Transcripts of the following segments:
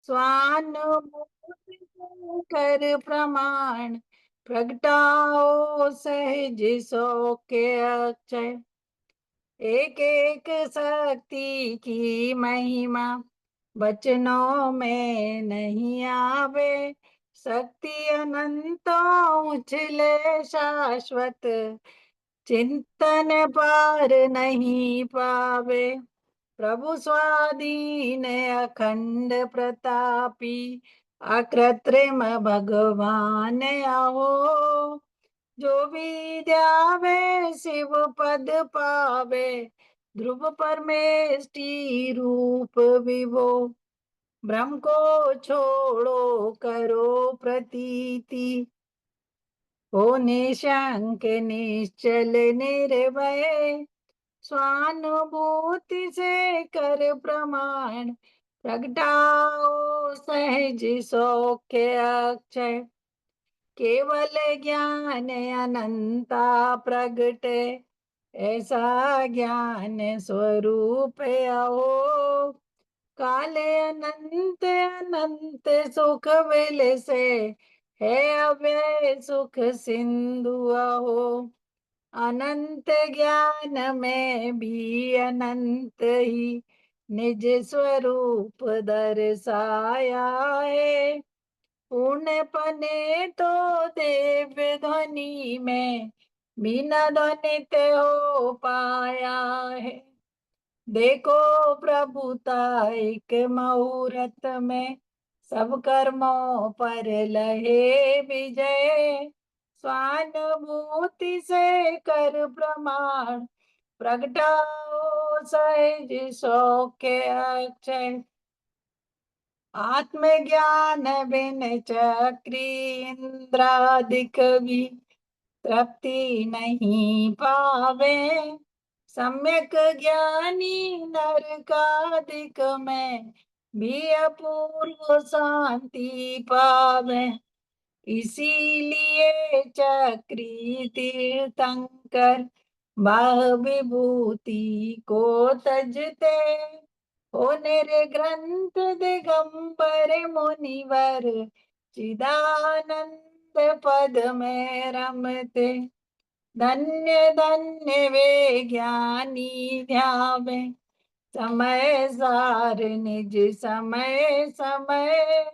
स्वानुभूति से कर प्रमाण, प्रगटाओ सहज सो के अक्षय। एक एक शक्ति की महिमा वचनों में नहीं आवे। शक्ति अनंत उछले शाश्वत, चिंतन पार नहीं पावे। प्रभु स्वाधीन अखंड प्रतापी, अकृत्रिम भगवान आहो। जो भी ध्यावे शिव पद पावे, ध्रुव परमेष्टि रूप विभो। ब्रह्म को छोड़ो करो प्रतीति, हो निशंक निश्चल निर्भय। स्वानुभूति से कर प्रमाण, प्रगटाओ सहज सौख्य अक्षय। केवल ज्ञान अनंता प्रगट, ऐसा ज्ञान स्वरूप आओ। काले अनंत अनंत सुख विल से, है अव्यय सुख सिंधु हो। अनंत ज्ञान में भी अनंत ही निज स्वरूप दर्शाया है। पूर्ण पने तो दिव्य ध्वनि में, बिना ध्वनित हो पाया है। देखो प्रभुता एक मुहूर्त में, सब कर्मों पर लहे विजय। स्वानुभूति से कर प्रमाण, प्रगटाओ सहज सौख्य अक्षय। आत्मज्ञान बिन चक्री इंद्रादिक भी तृप्ति नहीं पावे। सम्यक ज्ञानी नरकादिक में भी अपूर्व शांति पावे। इसीलिए चक्री तीर्थंकर बाह विभूति को तजते, हो निर्ग्रंथ दिगंबर मुनिवर चिदानंद पद में रमते। धन्य धन्य वे ज्ञानी ध्यावे, समय सार निज समय समय।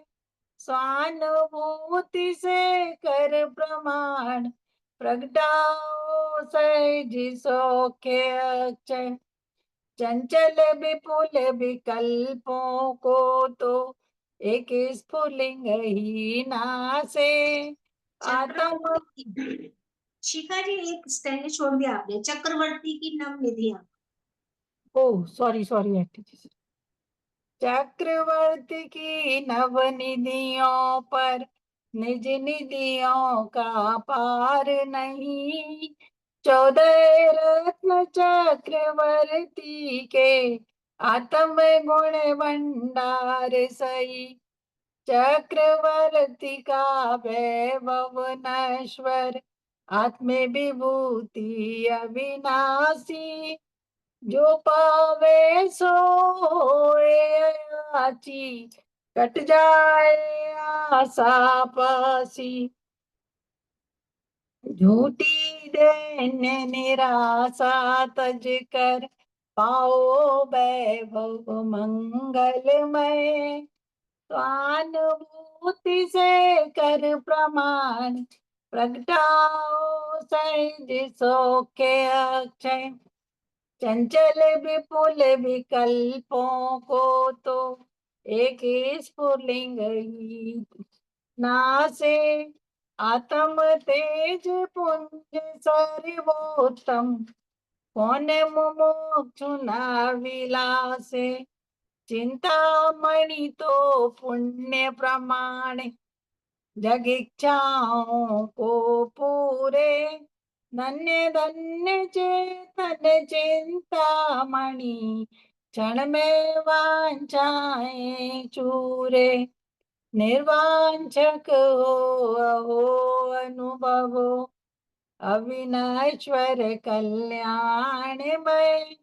स्वानुभूति से कर प्रमाण, प्रगटाओ सहज सौख्य अक्षय। चंचल विपुल विकल्पों को तो एक स्फुलिंग ही नासे। आत्म शिखा जी, एक स्टैंड छोड़ दिया आपने, चक्रवर्ती की नव निधियां। ओ सॉरी सॉरी आंटी जी। चक्रवर्ती की नव निधियों पर निज निधियों का पार नहीं। 14 रत्न चक्रवर्ती के, आत्म गुण भंडार सही। चक्रवर्ती का वैभव नश्वर, आत्म विभूति अविनाशी। जो पावे सोए आची, कट जाए आशा पासी। झूठी दैन्य निराशा तज कर, पाओ वैभव मंगलमय। स्वानुभूति से कर प्रमाण, प्रगटाओ सहज सौख्य अक्षय। चंचल विपुल विकल्पों को तो एक स्फुलिंग ही नासे। आत्म तेज पुंज सर्वोत्तम, कौन मुमुक्षु न विलासे। चिंतामणि तो पुण्य प्रमाण, जग इच्छाओं को पूरे। धन्य धन्य चेतन चिंतामणि, क्षण में वांछाएं चूरे। निर्वांछक हो अहो अनुभवो, अविनश्वर कल्याणमय।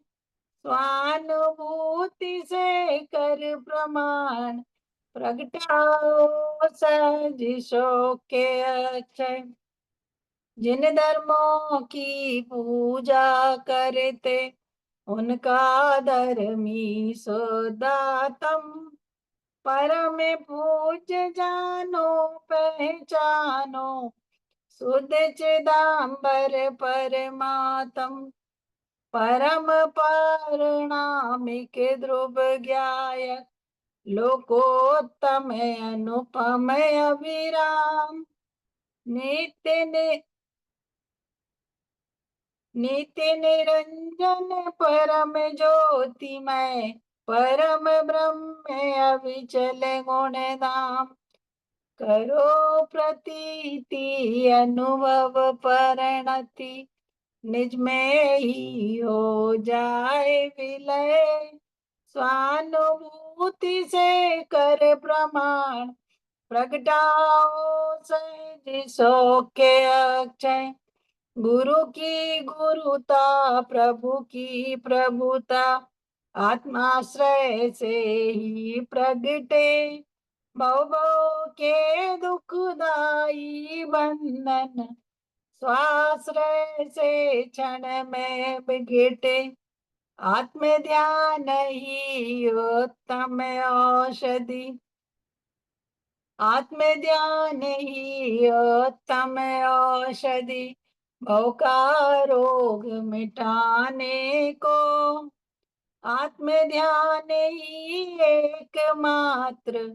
स्वानुभूति से कर प्रमाण, प्रगटाओ सहज सो के अक्षय। जिन धर्मों की पूजा करते उनका धर्मी सुदातम। परम पूज्य जानो पहचानो शुद्ध चिदंबर परमात्म। परम परिणामिक ध्रुव ज्ञायक लोकोत्तम अनुपम अभिराम। नित्य नित्य निरंजन परम ज्योतिमय परम ब्रह्म अविचल गुण धाम। करो प्रतीति अनुभव परिणति निज में ही हो जाए विलय। स्वानुभूति से कर प्रमाण प्रगटाओ सहज सो के अक्षय। गुरु की गुरुता प्रभु की प्रभुता आत्माश्रय से ही प्रगटे। भव भव के दुखदाई बंधन स्वाश्रय से क्षण में बिगटे। आत्म ध्यान ही उत्तम औषधि आत्म ध्यान ही उत्तम औषधि भव का रोग मिटाने को। आत्म ध्यान ही एकमात्र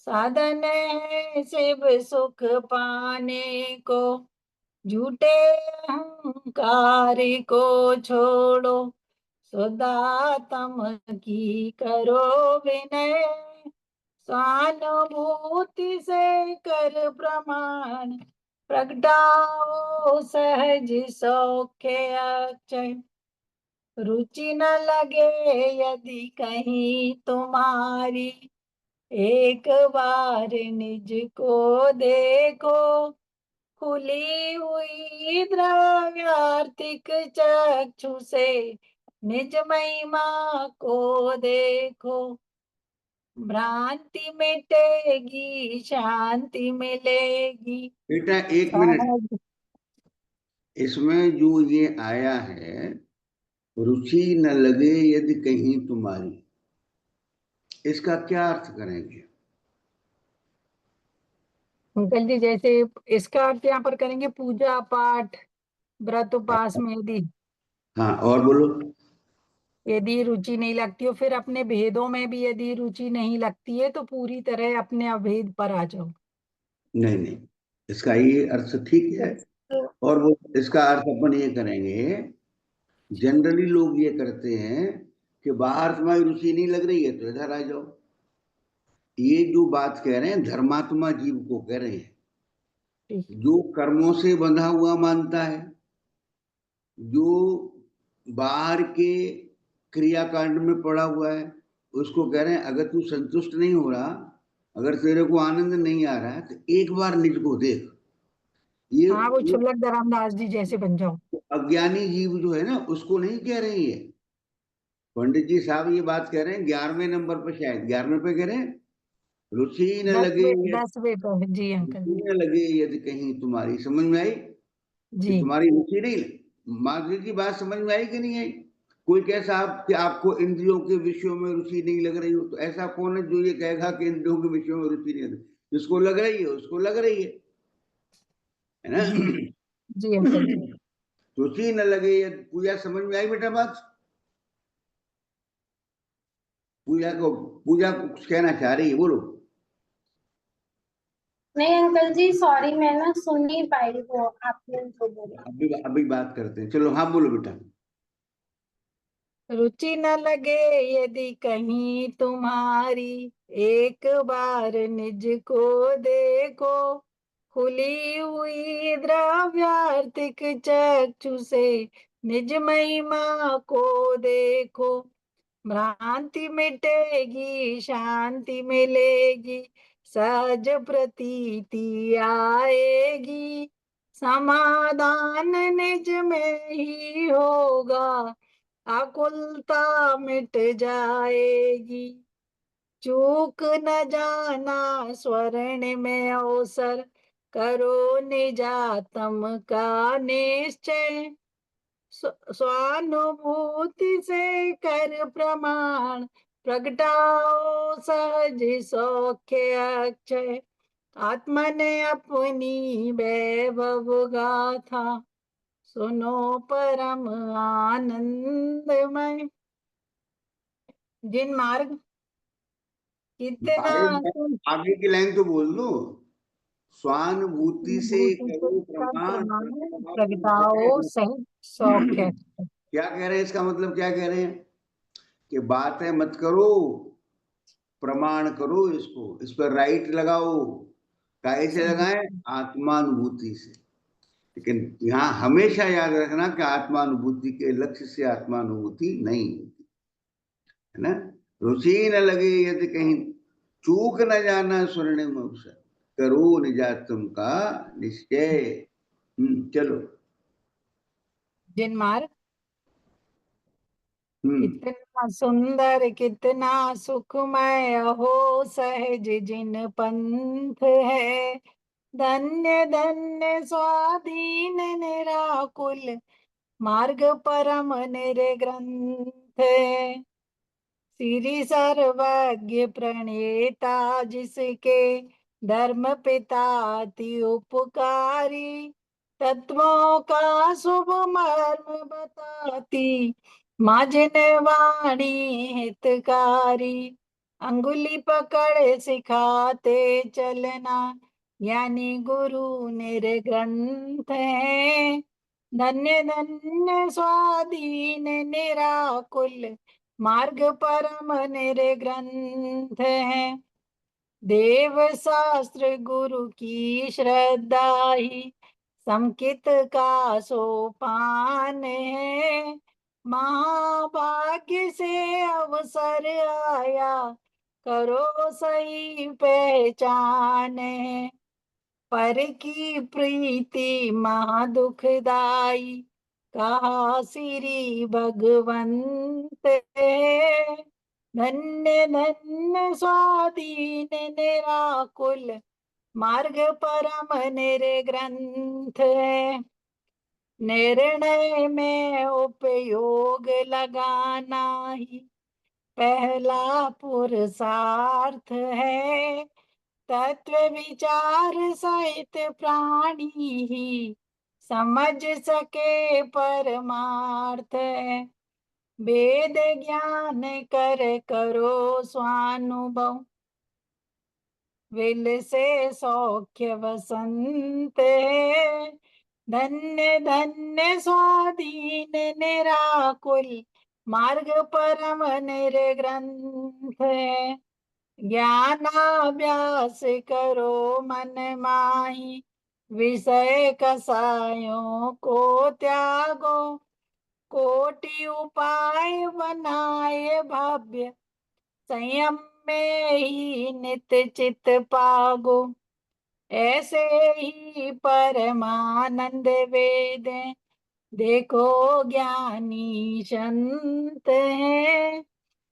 साधन है शिव सुख पाने को। झूठे अहंकार को छोड़ो सुदातम की करो विनय। स्वानुभूति से कर प्रमाण प्रगटाओ सहज सौख्य अक्षय। रुचि न लगे यदि कहीं तुम्हारी एक बार निज को देखो। खुली हुई द्रव्यार्थिक चक्षु से निज महिमा को देखो। भ्रांति मिटेगी शांति मिलेगी। बेटा एक मिनट, इसमें जो ये आया है रुचि न लगे यदि कहीं तुम्हारी, इसका क्या अर्थ करेंगे? अंकल जी जैसे इसका अर्थ यहाँ पर करेंगे पूजा पाठ व्रत उपास में यदि हाँ, और बोलो। यदि रुचि नहीं लगती हो, फिर अपने भेदों में भी यदि रुचि नहीं लगती है तो पूरी तरह अपने अभेद पर आ जाओ। नहीं नहीं, इसका ये अर्थ ठीक है। और वो इसका अर्थ अपन ये करेंगे, जनरली लोग ये करते हैं कि बाहर तुम्हारी रुचि नहीं लग रही है तो इधर आ जाओ। ये जो बात कह रहे हैं धर्मात्मा जीव को कह रहे हैं, जो कर्मों से बंधा हुआ मानता है, जो बाहर के क्रियाकांड में पड़ा हुआ है, उसको कह रहे हैं अगर तू संतुष्ट नहीं हो रहा, अगर तेरे को आनंद नहीं आ रहा है तो एक बार निज को देख। ये हाँ वो क्षुल्लक धर्मदास जी जैसे बन जाओ। अज्ञानी जीव जो है ना उसको नहीं कह रही है। पंडित जी साहब ये बात कह रहे हैं 11वें नंबर पर, शायद 11वें पे कह रहे हैं, रुचि न लगे 10वें पर जी अंकल रुचि जी। न लगे यदि कहीं तुम्हारी, समझ में आई कि जी तुम्हारी रुचि नहीं। माधुरी की बात समझ में आई कि नहीं आई? कोई कह साहब कि आपको इंद्रियों के विषयों में रुचि नहीं लग रही हो, तो ऐसा कौन है जो ये कहेगा कि इंद्रियों के विषयों में रुचि नहीं लग रही? जिसको लग रही है उसको लग रही है ना? जी जी अंकल जी। रुचि न लगे ये पूजा, समझ में आई बेटा बात? पूजा को कुछ कहना चाह रही है, बोलो। नहीं अंकल जी, सॉरी, मैं ना सुन नहीं पाई वो आपने जो बोला। अभी बात करते हैं, चलो हाँ बोलो बेटा। रुचि न लगे यदि कहीं तुम्हारी एक बार निज को देखो। खुली हुई द्रव्यार्थिक चक्षु से निज महिमा को देखो। भ्रांति मिटेगी शांति मिलेगी सहज प्रतीति आएगी। समाधान निज में ही होगा आकुलता मिट जाएगी। चूक न जाना स्वर्ण में अवसर, करो निजातम का निश्चय। स्वानुभूति से कर प्रमाण, प्रगटाओ सहज सौख्य अक्षय। आत्मा ने अपनी वैभव गाथा, सुनो परम आनंदमय। जिन मार्ग कितना आगे की लाइन तो बोल दो। स्वानुभूति से अनुभूति से करो कर प्रमाण, प्रमाण, प्रगटाओ प्रगटाओ सहित सौख्य। क्या कह रहे हैं? इसका मतलब क्या कह रहे हैं कि बातें मत करो, प्रमाण करो, इसको इस पर राइट लगाओ। कैसे लगाएं? आत्मानुभूति से। लेकिन यहाँ हमेशा याद रखना कि आत्मानुभूति के लक्ष्य से आत्मानुभूति नहीं होती है ना। रुचि न लगे यदि कहीं, चूक न जाना स्वर्णिम अवसर, करो निजातम का निश्चय। चलो। जिन मार्ग हम्म कितना सुंदर कितना सुखमय हो सहज जिन पंथ है। धन्य धन्य स्वाधीन निराकुल, मार्ग परम निर्ग्रंथ है। श्री सर्वज्ञ प्रणेता जिसके, धर्म पिता अति उपकारी। तत्वों का शुभ मर्म बताती, माजिन वाणी हितकारी। अंगुली पकड़ सिखाते चलना, यानी गुरु निर्ग्रंथ है। धन्य धन्य स्वाधीन निराकुल, मार्ग परम निर्ग्रंथ है। देव शास्त्र गुरु की श्रद्धा ही, संकित का सोपान है। महाभाग्य से अवसर आया, करो सही पहचान है। पर की प्रीति महादुखदाई, कहा श्री भगवंत है। धन्य धन्य स्वाधीन निराकुल, मार्ग परम निर्ग्रंथ है। निर्णय में उपयोग लगाना ही, पहला पुरुषार्थ है। तत्व विचार सहित प्राणी ही, समझ सके परमार्थ है। वेद ज्ञान कर करो स्वानुभव, विल से सौख्य वसंत है। धन्य धन्य स्वाधीन निराकुल, मार्ग परम निर्ग्रंथ है। ज्ञानाभ्यास करो मन माही, विषय कसायों को त्यागो। कोटि उपाय बनाए भव्य, संयम में ही नित चित पागो। ऐसे ही परमानंद वेद, देखो ज्ञानी संत है।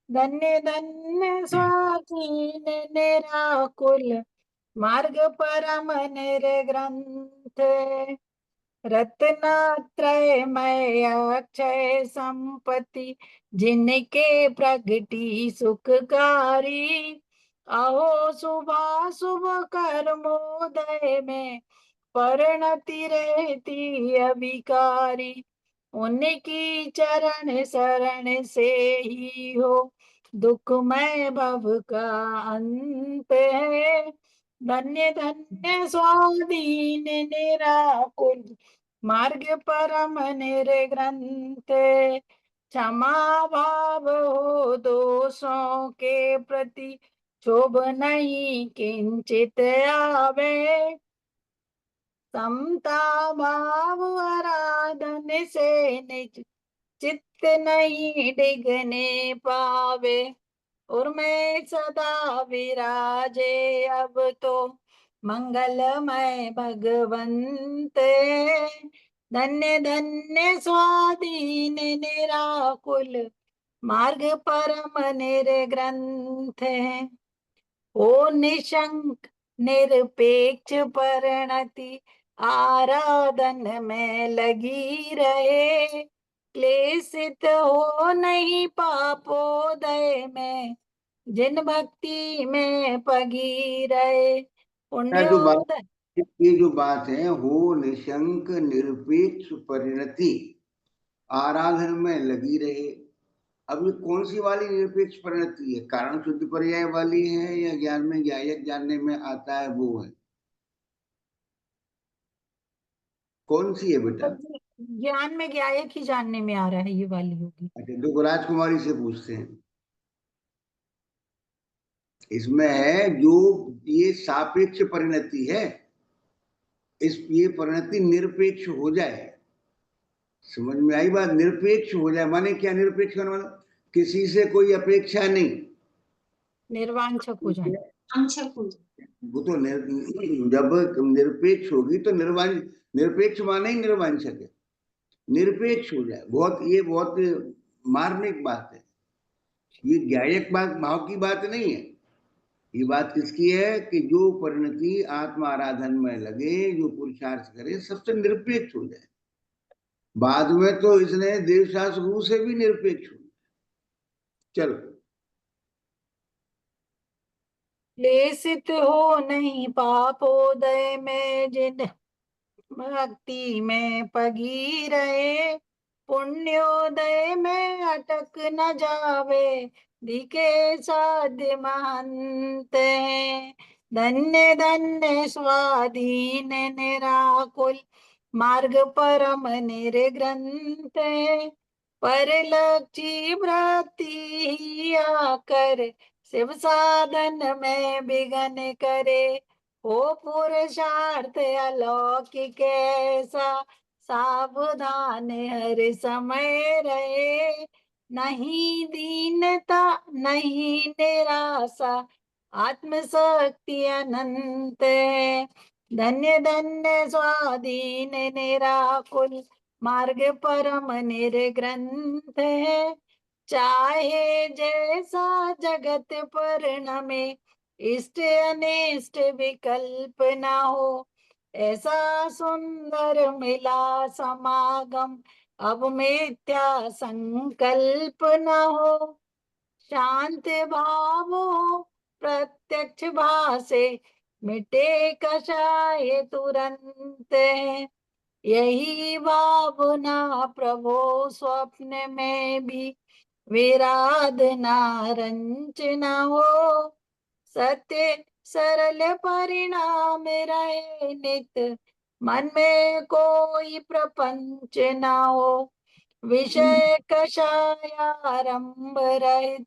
धन्य धन्य स्वाधीन निराकुल, मार्ग परम निर्ग्रंथ। रत्नत्रयमय अक्षय संपत्ति, जिनके प्रगति सुखकारी। अहो शुभाशुभ कर्मोदय में, परिणति रहती अभिकारी। उनकी चरण शरण से ही हो, दुखमय भव का अंत है। धन्य धन्य स्वाधीन निराकुल, मार्ग परम निर्ग्रंथ। क्षमा भाव हो दोषों के प्रति, क्षोभ नहीं किंचित आवे। समता भाव आराधन से निज चित्त नहीं डिगने पावे। उर्मे सदा विराजे अब तो, मंगलमय भगवंत। धन्य धन्य स्वाधीन निराकुल, मार्ग परम निर्ग्रंथ है। हो निशंक निरपेक्ष परिणति, आराधन में लगी रहे। क्लेशित हो नहीं पापोदय में, जिन भक्ति में पगी रहे। पुण्योदय ये जो बात है, हो निशंक निरपेक्ष परिणति, आराधन में लगी रहे। अब ये कौन सी वाली निरपेक्ष परिणति है? कारण शुद्ध पर्याय वाली है या ज्ञान में ज्ञायक जानने में आता है वो है? कौन सी है बेटा? ज्ञान में ज्ञायक ही जानने में आ रहा है, ये वाली होगी। अच्छा, देखो राजकुमारी से पूछते हैं। इसमें है जो ये सापेक्ष परिणति है, ये परिणति निरपेक्ष हो जाए। समझ में आई बात? निरपेक्ष हो जाए माने क्या? निरपेक्ष होने वाला किसी से कोई अपेक्षा नहीं, निर्वांछक हो जाए। वो तो जब निरपेक्ष होगी तो निरपेक्ष माने ही निर्वांछक है। निरपेक्ष हो जाए, ये बहुत मार्मिक बात है। ये ज्ञायक बात, भाव की बात नहीं है। ये बात किसकी है कि जो परिणति आत्मा आराधन में लगे, जो पुरुषार्थ करे, सबसे निरपेक्ष हो जाए। बाद में तो इसने देवशास्त्र गुरु से भी निरपेक्ष हो। चलो, क्लेशित हो नहीं पापोदय में, जिन भक्ति में पगी रहे। पुण्योदय में अटक न जावे, दिखे साध्य महंत है। धन्य धन्य स्वाधीन निराकुल, मार्ग परम निर्ग्रंथ है। परलक्षी वृत्ति ही आकर, शिव साधन में विघन करे। हो पुरुषार्थ अलौकिक ऐसा, सावधान हर समय रहे। नहीं दीनता नहीं निराशा, आत्मशक्ति अनंत है। धन्य धन्य स्वाधीन निराकुल, मार्ग परम निर्ग्रंथ है। चाहे जैसा जगत परिणमे, इष्ट अनिष्ट विकल्प ना हो। ऐसा सुंदर मिला समागम, अब मिथ्या संकल्प न हो। शांत भाव हो प्रत्यक्ष भासे, मिटे कषाय तुरंत है। यही भावना प्रभो स्वप्न में भी, विराधना रंचना हो। सत्य सरल परिणाम रहे नित, मन में कोई प्रपंच ना हो। विषय कषायारंभ रहित,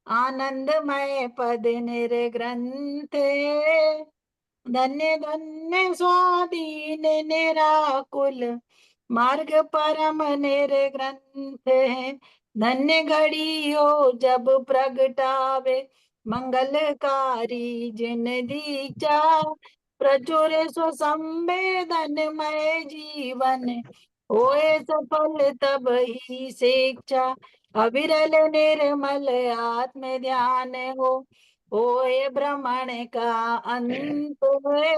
आनंदमय पद निर्ग्रंथ है। धन्य धन्य स्वाधीन निराकुल, मार्ग परम निर्ग्रंथ है। धन्य घड़ी हो जब प्रगटावे, मंगलकारी जिन दीक्षा। प्रचुर स्वसंवेदनमय जीवन, होए सफल तब ही शिक्षा। अविरल निर्मल आत्म ध्यान होए भ्रमण का अंत है।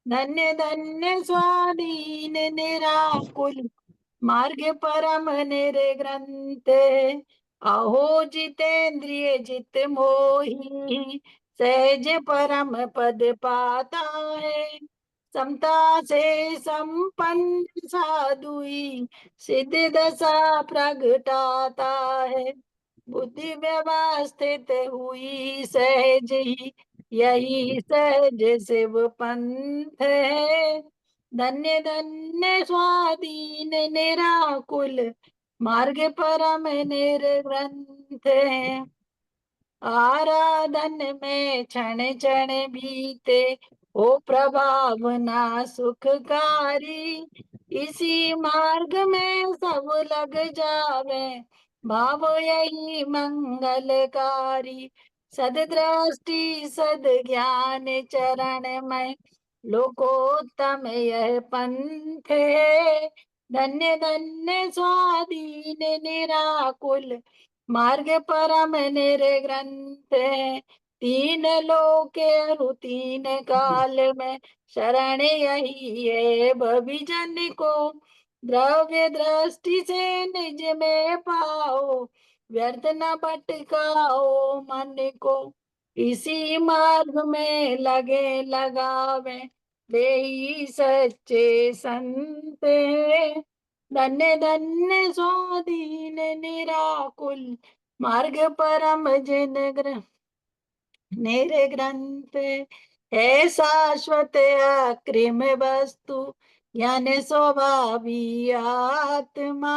धन्य धन्य स्वाधीन निराकुल, मार्ग परम निर्ग्रंथ है। अहो जितेंद्रिय जित मोही, सहज परम पद पाता है। समता से संपन्न साधुई, सिद्ध दशा प्रगटाता है। बुद्धि व्यवस्थित हुई सहज ही, यही सहज शिव पंथ है। धन्य धन्य स्वाधीन निराकुल, मार्ग परम निर्ग्रंथ है। आराधन में क्षण क्षण बीते, ओ प्रभावना सुखकारी। इसी मार्ग में सब लग जावे, भाव यही मंगलकारी। सददृष्टि सद ज्ञान चरण में, लोकोत्तम यह पंथ है। धन्य धन्य स्वाधीन निराकुल, मार्ग परम निर्ग्रंथ है। तीन लोके तीन काल में शरण यही है भविजन को। द्रव्य दृष्टि से निज में पाओ, व्यर्थ न भटकाओ मन को। इसी मार्ग में लगे लगावे, यही सच्चे संत हैं। धन्य धन्य स्वाधीन निराकुल, मार्ग परम जिन मेरे ग्रंथ है शाश्वत अकृम वस्तु, ज्ञान स्वभावी आत्मा।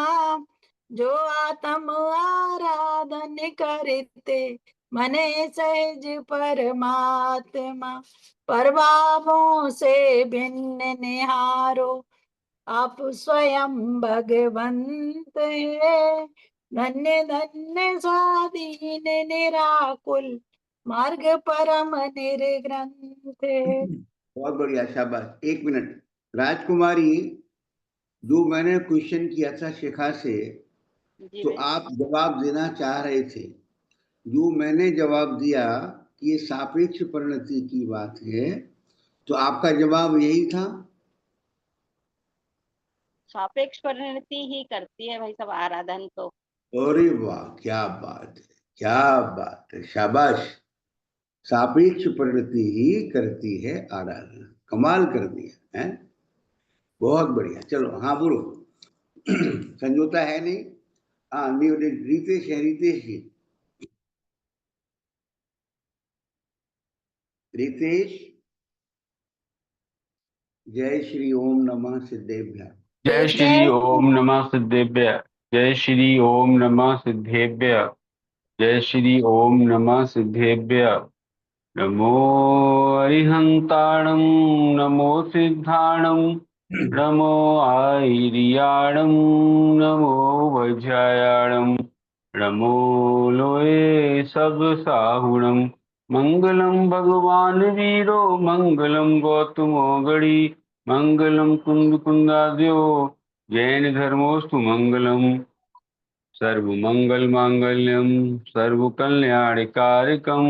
जो आत्म आराधन करते, मने सहज परमात्मा। प्रभावों से भिन्न निहारो, आप स्वयं भगवंत है। धन्य धन्य स्वाधीन निराकुल, मार्ग परम निर्ग्रंथ है। बहुत बढ़िया, शाबाश। 1 मिनट राजकुमारी, जो मैंने क्वेश्चन किया था शिखा से, तो आप जवाब देना चाह रहे थे। जो मैंने जवाब दिया कि ये सापेक्ष परिणति की बात है, तो आपका जवाब यही था। सापेक्ष परिणति ही करती है भाई सब आराधन तो। अरे वाह, क्या बात है, क्या बात है, शाबाश। सापेक्ष परिणति ही करती है आराधना। कमाल कर दिया है, बहुत बढ़िया। चलो हाँ बोलो। समझौता है नहीं? हाँ, रितेश है, रितेश जी। रितेश, जय श्री ओम नमः सिद्धेभ्य। जय श्री ओम नमः सिद्धेभ्य। जय श्री ओम नमः सिद्धेभ्य। जय श्री ओम नमः सिद्धेभ्य। नमो अरिहंताणं, नमो सिद्धाणं, नमो आयर्याणं, नमो वज्रायाणं, नमो लोये सब साहुणं। मंगलम भगवान वीरो, मंगलम गौतमो गणी, मंगलम कुंद कुंदाद्यो, जैन धर्मोस्तु मंगलम। सर्वमंगल मांगल्यम सर्वकल्याणकारकम,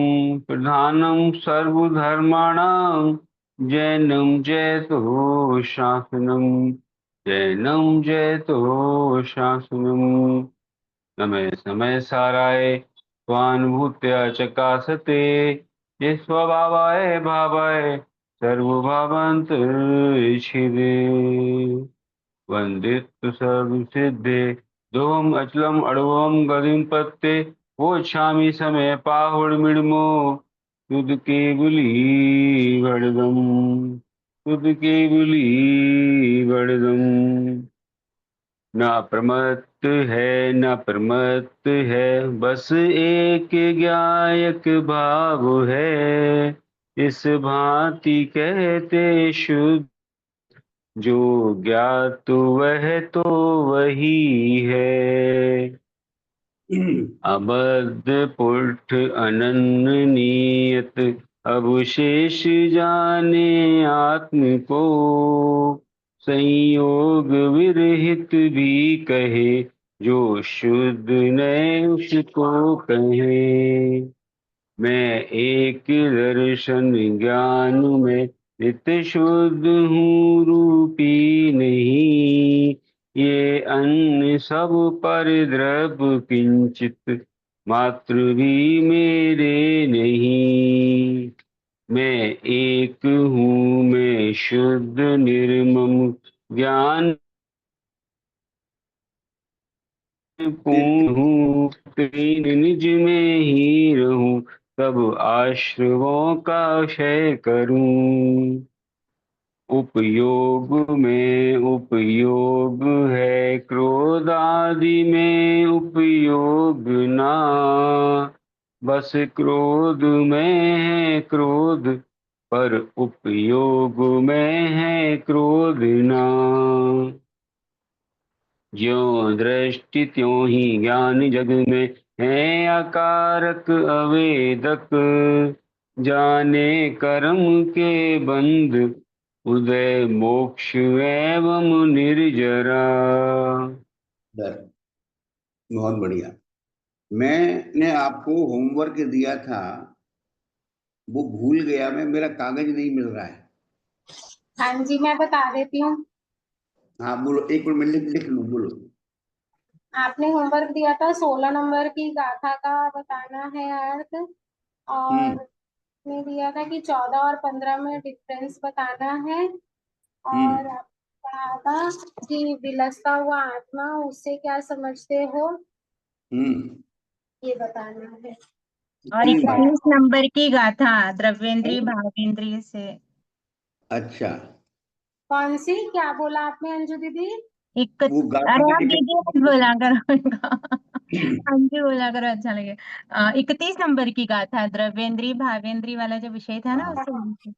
प्रधानम सर्वधर्माणां जैनम जयतो शासनम। जैनम जयतो शासनम। समय समय साराय स्वानुभूत्या चकासते, ये स्वभावाय भावाय सर्वभावांत ईशिरे। वंदित सर्वसिद्धे, दोहम अचलम अड़वम गदिम पत्ते, वो छामी समय पाहुड़मिड़मो, तुद केवली वड़दम, तुद केवली वड़दम। न प्रमत्त है न प्रमत्त है, बस एक ज्ञायक भाव है। इस भांति कहते शुद्ध, जो ज्ञात वह तो वही है। अबद्ध पुठ अनन्य नियत, अवशेष जाने आत्म को। संयोग विरहित भी कहे, जो शुद्ध नए उसको कहे। मैं एक दर्शन ज्ञान में नित्य शुद्ध हूँ, रूपी नहीं। ये अन्य सब पर द्रव्य किंचित मात्र भी मेरे नहीं। मैं एक हूँ, मैं शुद्ध निर्मम ज्ञान पूर्ण हूँ। तीन निज में ही रहूं, सब आश्रवों का क्षय करूं। उपयोग में उपयोग है, क्रोध आदि में उपयोग ना। बस क्रोध में है क्रोध, पर उपयोग में है क्रोध ना। ज्यों दृष्टि त्यों ही ज्ञान जग में है, अकारक अवेदक। जाने कर्म के बंध, उदय मोक्ष एवं निर्जरा। बहुत बढ़िया। मैंने आपको होमवर्क दिया था वो भूल गया मैं, मेरा कागज नहीं मिल रहा है। हाँ जी, मैं बता देती हूँ। हाँ बोलो, एक मिनट में लिख लूँ, बोलो। आपने होमवर्क दिया था 16 नंबर की गाथा का बताना है अर्थ, और हम्म ने दिया था कि 14 और 15 में डिफरेंस बताना है, और हम्म आपने कहा था कि विलसता हुआ आत्मा उससे क्या समझते हो, हम्म ये बताना है। और तीन बात। 31 नंबर की गाथा द्रव्येंद्रिय भावेंद्रिय से। अच्छा, कौन सी, क्या बोला आपने अंजू दीदी? वो गाथा अरे में आप दीदी मत बोला करो इनको। अंजू बोला करो, अच्छा लगे। 31 नंबर की गाथा द्रव्येंद्रिय भावेंद्रिय वाला जो विषय था ना, उससे।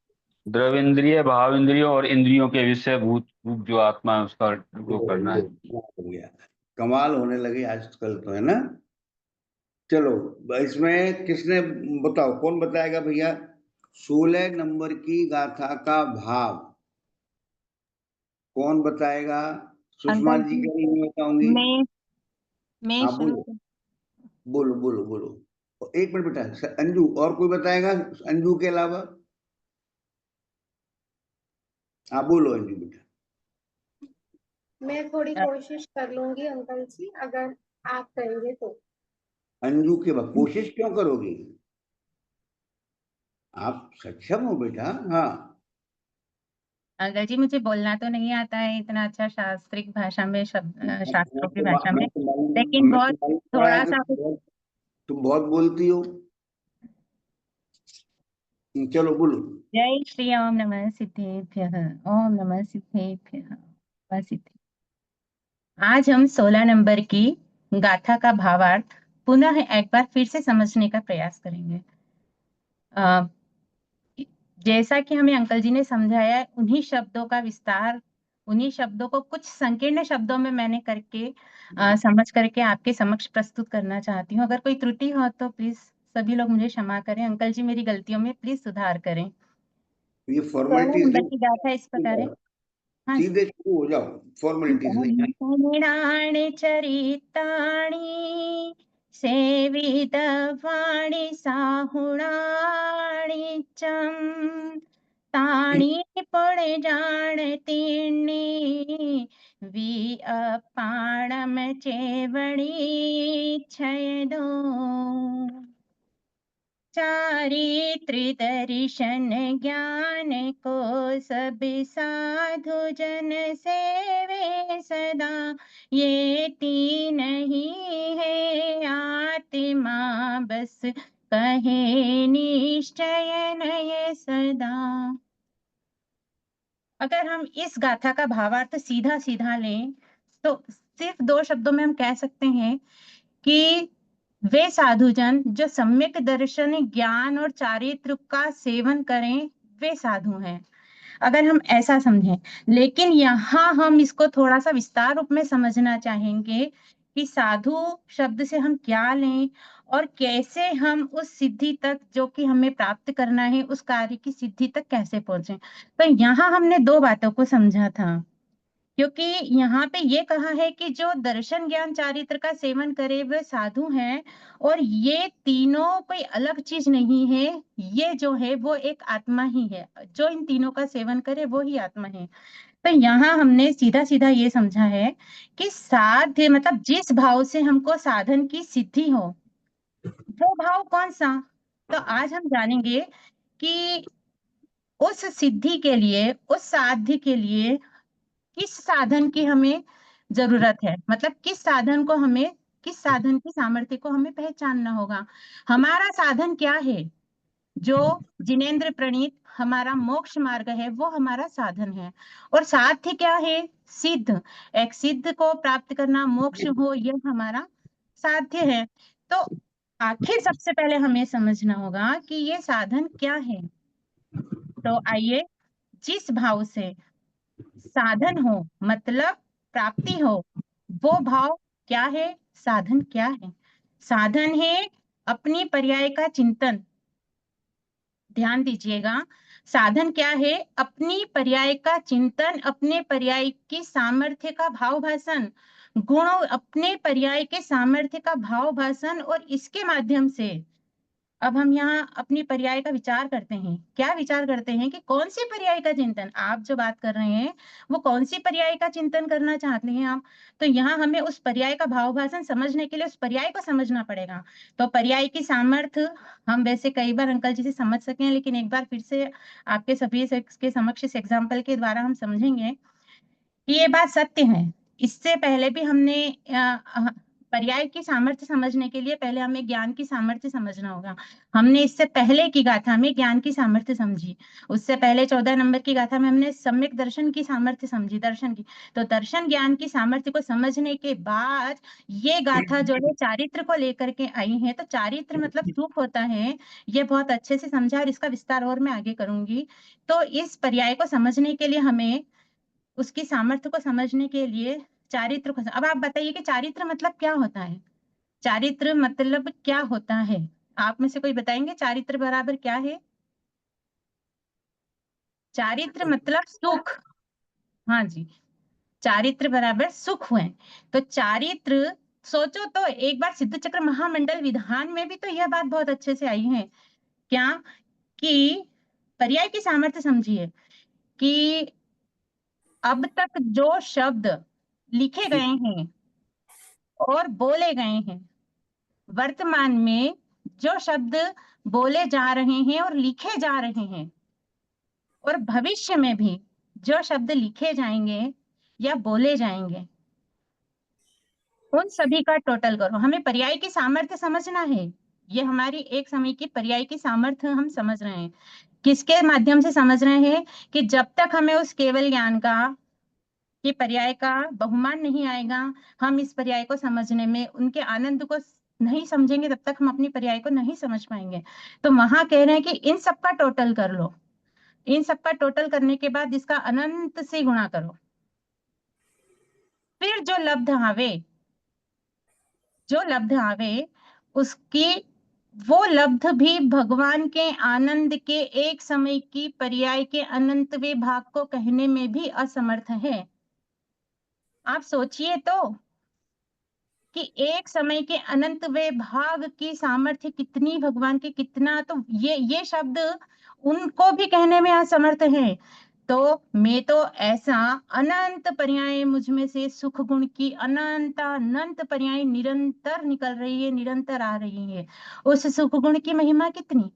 द्रविंद्रिय भावेंद्रिय और इंद्रियों के विषय भूत रूप जो आत्मा है उसका वो करना है। हो गया, कमाल होने लगे आजकल तो, है ना। चलो, इसमें किसने, बताओ कौन बताएगा भैया? 16 नंबर की गाथा का भाव कौन बताएगा? सुषमा अंकल जी जी, क्या नहीं बताऊंगी? मैं हाँ शुरू बोलो, बोलो बोलो बोलो। एक मिनट बेटा, अंजू और कोई बताएगा अंजू के अलावा? हाँ बोलो अंजू बेटा। मैं थोड़ी कोशिश कर लूंगी अंकल जी, अगर आप करेंगे तो। अंजू के बाद कोशिश क्यों करोगी? आप सक्षम हो बेटा। हाँ अंकल जी, मुझे बोलना तो नहीं आता है इतना अच्छा शास्त्रिक भाषा में, शब्द शास्त्रों की भाषा में, हमें तो मालूम, लेकिन हमें तो बहुत मालूम पड़ा है थोड़ा कि सा कुछ। तुम बहुत बोलती हो। चलो बोलो। जय श्री ओम नमः सिद्धेभ्यः। ओम नमः सिद्धेभ्यः। नमः सिद्धि। आज हम 16 नंबर की गाथा का भावार्थ पुनः एक बार फिर से समझने का प्रयास करेंगे। अ, जैसा कि हमें अंकल जी ने समझाया, उन्हीं शब्दों का विस्तार, उन्हीं शब्दों को कुछ संकीर्ण शब्दों में मैंने करके समझ करके आपके समक्ष प्रस्तुत करना चाहती हूँ। अगर कोई त्रुटि हो तो प्लीज सभी लोग मुझे क्षमा करें। अंकल जी मेरी गलतियों में प्लीज सुधार करें। ये 16 फॉर्मेलिटीज नंबर नहीं, की गाथा इस प्रकार है। हाँ, सीधे शुरू हो जाओ, फॉर्मेलिटीज नहीं है। गणितानि चरितानि सेवितवाणी साहुणाणि चं ताणी पण जाणतीनि वि अपाणम चेवणी छयदो चारित्री दर्शन ज्ञान को सब साधु जन सेवे सदा, ये तीन ही है आत्मा बस कहे निश्चय नय सदा। अगर हम इस गाथा का भावार्थ सीधा सीधा लें तो सिर्फ 2 शब्दों में हम कह सकते हैं कि वे साधुजन जो सम्यक दर्शन ज्ञान और चारित्र का सेवन करें, वे साधु हैं। अगर हम ऐसा समझें, लेकिन यहाँ हम इसको थोड़ा सा विस्तार रूप में समझना चाहेंगे कि साधु शब्द से हम क्या लें और कैसे हम उस सिद्धि तक जो कि हमें प्राप्त करना है, उस कार्य की सिद्धि तक कैसे पहुंचे। तो यहाँ हमने 2 बातों को समझा था, क्योंकि यहाँ पे ये कहा है कि जो दर्शन ज्ञान चारित्र का सेवन करे वे साधु हैं, और ये तीनों कोई अलग चीज नहीं है, ये जो है वो एक आत्मा ही है, जो इन तीनों का सेवन करे वो ही आत्मा है। तो यहाँ हमने सीधा सीधा ये समझा है कि साध्य मतलब जिस भाव से हमको साधन की सिद्धि हो, वो भाव कौन सा। तो आज हम जानेंगे कि उस सिद्धि के लिए, उस साध्य के लिए किस साधन की हमें जरूरत है, मतलब किस साधन को हमें, किस साधन की सामर्थ्य को हमें पहचानना होगा। हमारा साधन क्या है, जो जिनेंद्र प्रणीत हमारा मोक्ष मार्ग है, वो हमारा साधन है। और साध्य क्या है, सिद्ध, एक सिद्ध को प्राप्त करना, मोक्ष हो, यह हमारा साध्य है। तो आखिर सबसे पहले हमें समझना होगा कि ये साधन क्या है। तो आइए, जिस भाव से साधन हो मतलब प्राप्ति हो, वो भाव क्या है, साधन क्या है। साधन है अपनी पर्याय का चिंतन। ध्यान दीजिएगा, साधन क्या है, अपनी पर्याय का चिंतन, अपने पर्याय की सामर्थ्य का भाव भाषण, गुणों अपने पर्याय के सामर्थ्य का भाव भाषण, और इसके माध्यम से अब हम यहाँ अपनी पर्याय का विचार करते हैं। क्या विचार करते हैं कि कौन सी पर्याय का चिंतन, आप जो बात कर रहे हैं वो कौन सी पर्याय का चिंतन करना चाहते हैं आप। तो यहाँ हमें उस पर्याय का भाव भाषण समझने के लिए उस पर्याय को समझना पड़ेगा। तो पर्याय की सामर्थ्य हम वैसे कई बार अंकल जी से समझ सके हैं, लेकिन एक बार फिर से आपके सभी के समक्ष इस एग्जाम्पल के द्वारा हम समझेंगे कि ये बात सत्य है। इससे पहले भी हमने पर्याय की सामर्थ्य समझने के लिए पहले हमें ज्ञान की सामर्थ्य समझना होगा। हमने इससे पहले की गाथा में ज्ञान की सामर्थ्य समझी, उससे पहले 14 नंबर की गाथा में हमने सम्यक दर्शन की सामर्थ्य समझी, दर्शन की। तो दर्शन ज्ञान की सामर्थ्य को समझने के बाद ये गाथा जो है चारित्र को लेकर के आई है। तो चारित्र मतलब सुख होता है, ये बहुत अच्छे से समझा और इसका विस्तार और मैं आगे करूंगी। तो इस पर्याय को समझने के लिए हमें उसकी सामर्थ्य को समझने के लिए चारित्र को, अब आप बताइए कि चारित्र मतलब क्या होता है। चारित्र मतलब क्या होता है, आप में से कोई बताएंगे चारित्र बराबर क्या है। चारित्र मतलब सुख। हाँ जी, चारित्र बराबर सुख हुए। तो चारित्र, सोचो तो एक बार सिद्ध चक्र महामंडल विधान में भी तो यह बात बहुत अच्छे से आई है। क्या कि पर्याय की सामर्थ्य समझिए कि अब तक जो शब्द लिखे गए हैं और बोले गए हैं, वर्तमान में जो शब्द बोले जा रहे हैं और लिखे जा रहे हैं, और भविष्य में भी जो शब्द लिखे जाएंगे या बोले जाएंगे, उन सभी का टोटल करो। हमें पर्याय की सामर्थ्य समझना है। ये हमारी एक समय की पर्याय की सामर्थ्य हम समझ रहे हैं। किसके माध्यम से समझ रहे हैं कि जब तक हमें उस केवल ज्ञान का कि पर्याय का बहुमान नहीं आएगा, हम इस पर्याय को समझने में उनके आनंद को नहीं समझेंगे, तब तक हम अपनी पर्याय को नहीं समझ पाएंगे। तो वहां कह रहे हैं कि इन सबका टोटल कर लो। इन सबका टोटल करने के बाद इसका अनंत से गुणा करो, फिर जो लब्ध आवे, जो लब्ध आवे उसकी, वो लब्ध भी भगवान के आनंद के एक समय की पर्याय के अनंतवे भाग को कहने में भी असमर्थ है। आप सोचिए तो कि एक समय के अनंत वे भाग की सामर्थ्य कितनी भगवान की, कितना, तो ये शब्द उनको भी कहने में असमर्थ है। तो मैं तो ऐसा अनंत पर्याय मुझ में से सुख गुण की अनंत अनंत पर्याय निरंतर निकल रही है, निरंतर आ रही है। उस सुख गुण की महिमा कितनी,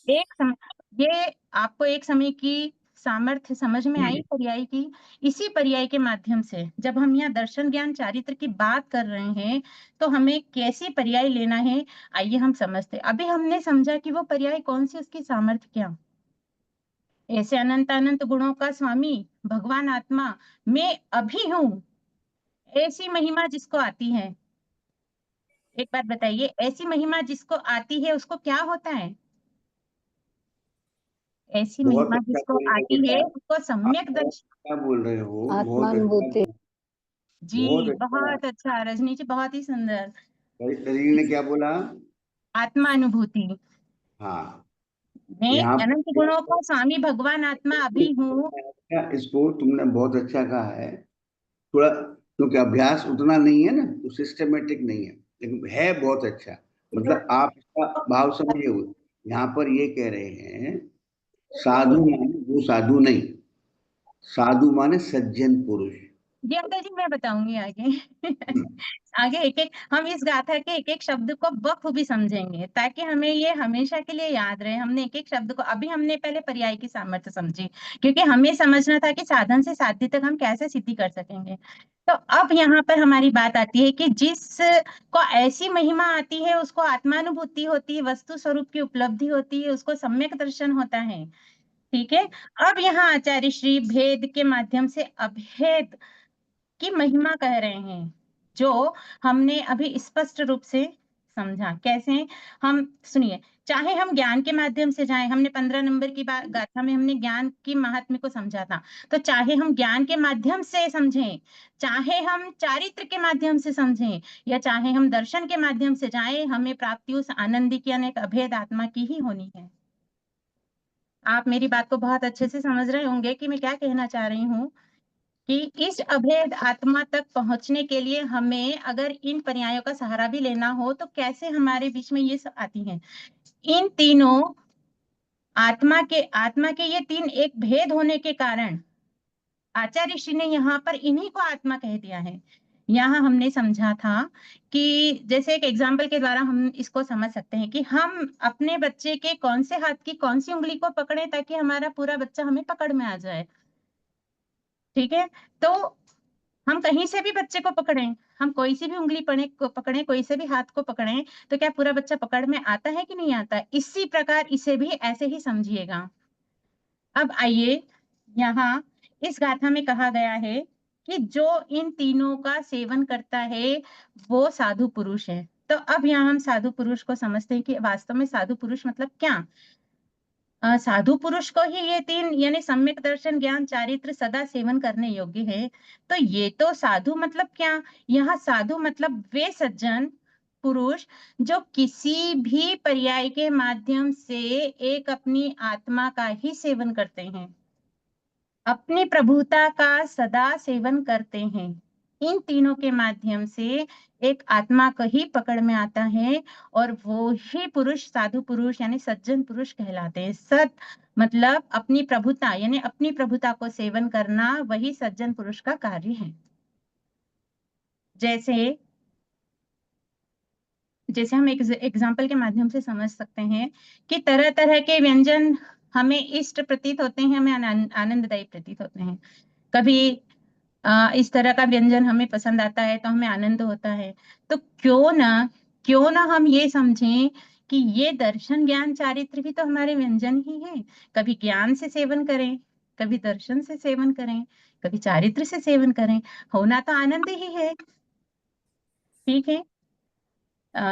एक समय, ये आपको एक समय की सामर्थ्य समझ में आई पर्याय की। इसी पर्याय के माध्यम से जब हम यहाँ दर्शन ज्ञान चारित्र की बात कर रहे हैं तो हमें कैसी पर्याय लेना है, आइए हम समझते। अभी हमने समझा कि वो पर्याय कौन सी, उसकी सामर्थ्य क्या। ऐसे अनंत अनंत गुणों का स्वामी भगवान आत्मा मैं अभी हूं, ऐसी महिमा जिसको आती है। एक बात बताइए, ऐसी महिमा जिसको आती है उसको क्या होता है। ऐसी बहुत महिमा अच्छा जिसको बोल रहे हो आती है बेटा, उसको आप सम्यक बहुत दर्शन। अच्छा बोल रहे हो, बहुत आत्मानुभूति। अच्छा, बहुत जी अच्छा। बहुत अच्छा रजनी जी, बहुत ही सुंदर। शरीर ने क्या बोला? आत्मानुभूति हाँ, मैं यहाँ अनंत पर गुणों का स्वामी भगवान आत्मा अभी हूँ। अच्छा, इसको तुमने बहुत अच्छा कहा है। थोड़ा, क्योंकि अभ्यास उतना नहीं है ना, तो सिस्टमेटिक नहीं है, लेकिन है बहुत अच्छा। मतलब आप इसका भाव समझे हुए, यहाँ पर ये कह रहे हैं साधु माने वो साधु नहीं, साधु माने सज्जन पुरुष। जी अंकल जी, मैं बताऊंगी आगे। हम्म, आगे एक एक हम इस गाथा के एक एक शब्द को बखूबी समझेंगे ताकि हमें ये हमेशा के लिए याद रहे। हमने एक एक शब्द को, अभी हमने पहले पर्याय की सामर्थ्य समझी क्योंकि हमें समझना था कि साधन से साध्य तक हम कैसे सिद्धि कर सकेंगे। तो अब यहाँ पर हमारी बात आती है कि जिस को ऐसी महिमा आती है उसको आत्मानुभूति होती है, वस्तु स्वरूप की उपलब्धि होती है, उसको सम्यक दर्शन होता है। ठीक है। अब यहाँ आचार्य श्री भेद के माध्यम से अभेद की महिमा कह रहे हैं, जो हमने अभी स्पष्ट रूप से समझा। कैसे, हम सुनिए, चाहे हम ज्ञान के माध्यम से जाएं, हमने 15 नंबर की बात गाथा में हमने ज्ञान की महात्म्य को समझा था। तो चाहे हम ज्ञान के माध्यम से समझें, चाहे हम चारित्र के माध्यम से समझें, या चाहे हम दर्शन के माध्यम से जाएं, हमें प्राप्ति उस आनंद की अनेक अभेद आत्मा की ही होनी है। आप मेरी बात को बहुत अच्छे से समझ रहे होंगे कि मैं क्या कहना चाह रही हूँ। कि इस अभेद आत्मा तक पहुंचने के लिए हमें अगर इन पर्यायों का सहारा भी लेना हो तो कैसे हमारे बीच में ये सब आती हैं। इन तीनों आत्मा के ये तीन एक भेद होने के कारण आचार्य ऋषि ने यहाँ पर इन्हीं को आत्मा कह दिया है। यहाँ हमने समझा था कि जैसे एक एग्जाम्पल के द्वारा हम इसको समझ सकते हैं कि हम अपने बच्चे के कौन से हाथ की कौन सी उंगली को पकड़ें ताकि हमारा पूरा बच्चा हमें पकड़ में आ जाए। ठीक है, तो हम कहीं से भी बच्चे को पकड़ें, हम कोई सी भी उंगली पकड़ें, कोई से भी हाथ को पकड़ें, तो क्या पूरा बच्चा पकड़ में आता है कि नहीं आता? इसी प्रकार इसे भी ऐसे ही समझिएगा। अब आइए, यहाँ इस गाथा में कहा गया है कि जो इन तीनों का सेवन करता है वो साधु पुरुष है। तो अब यहाँ हम साधु पुरुष को समझते हैं कि वास्तव में साधु पुरुष मतलब क्या। साधु पुरुष को ही ये तीन यानी सम्यक दर्शन, ज्ञान, चारित्र सदा सेवन करने योग्य है। तो ये तो साधु मतलब क्या, यहाँ साधु मतलब वे सज्जन पुरुष जो किसी भी पर्याय के माध्यम से एक अपनी आत्मा का ही सेवन करते हैं, अपनी प्रभुता का सदा सेवन करते हैं। इन तीनों के माध्यम से एक आत्मा को ही पकड़ में आता है और वो ही पुरुष साधु पुरुष यानी सज्जन पुरुष कहलाते हैं। सत मतलब अपनी प्रभुता यानी अपनी प्रभुता को सेवन करना, वही सज्जन पुरुष का कार्य है। जैसे हम एक एग्जाम्पल के माध्यम से समझ सकते हैं कि तरह तरह के व्यंजन हमें इष्ट प्रतीत होते हैं, हमें आनंददायी प्रतीत होते हैं। कभी इस तरह का व्यंजन हमें पसंद आता है तो हमें आनंद होता है। तो क्यों ना हम ये समझें कि ये दर्शन, ज्ञान, चारित्र भी तो हमारे व्यंजन ही है। कभी ज्ञान से सेवन करें, कभी दर्शन से सेवन करें, कभी चारित्र से सेवन करें, होना तो आनंद ही है। ठीक है,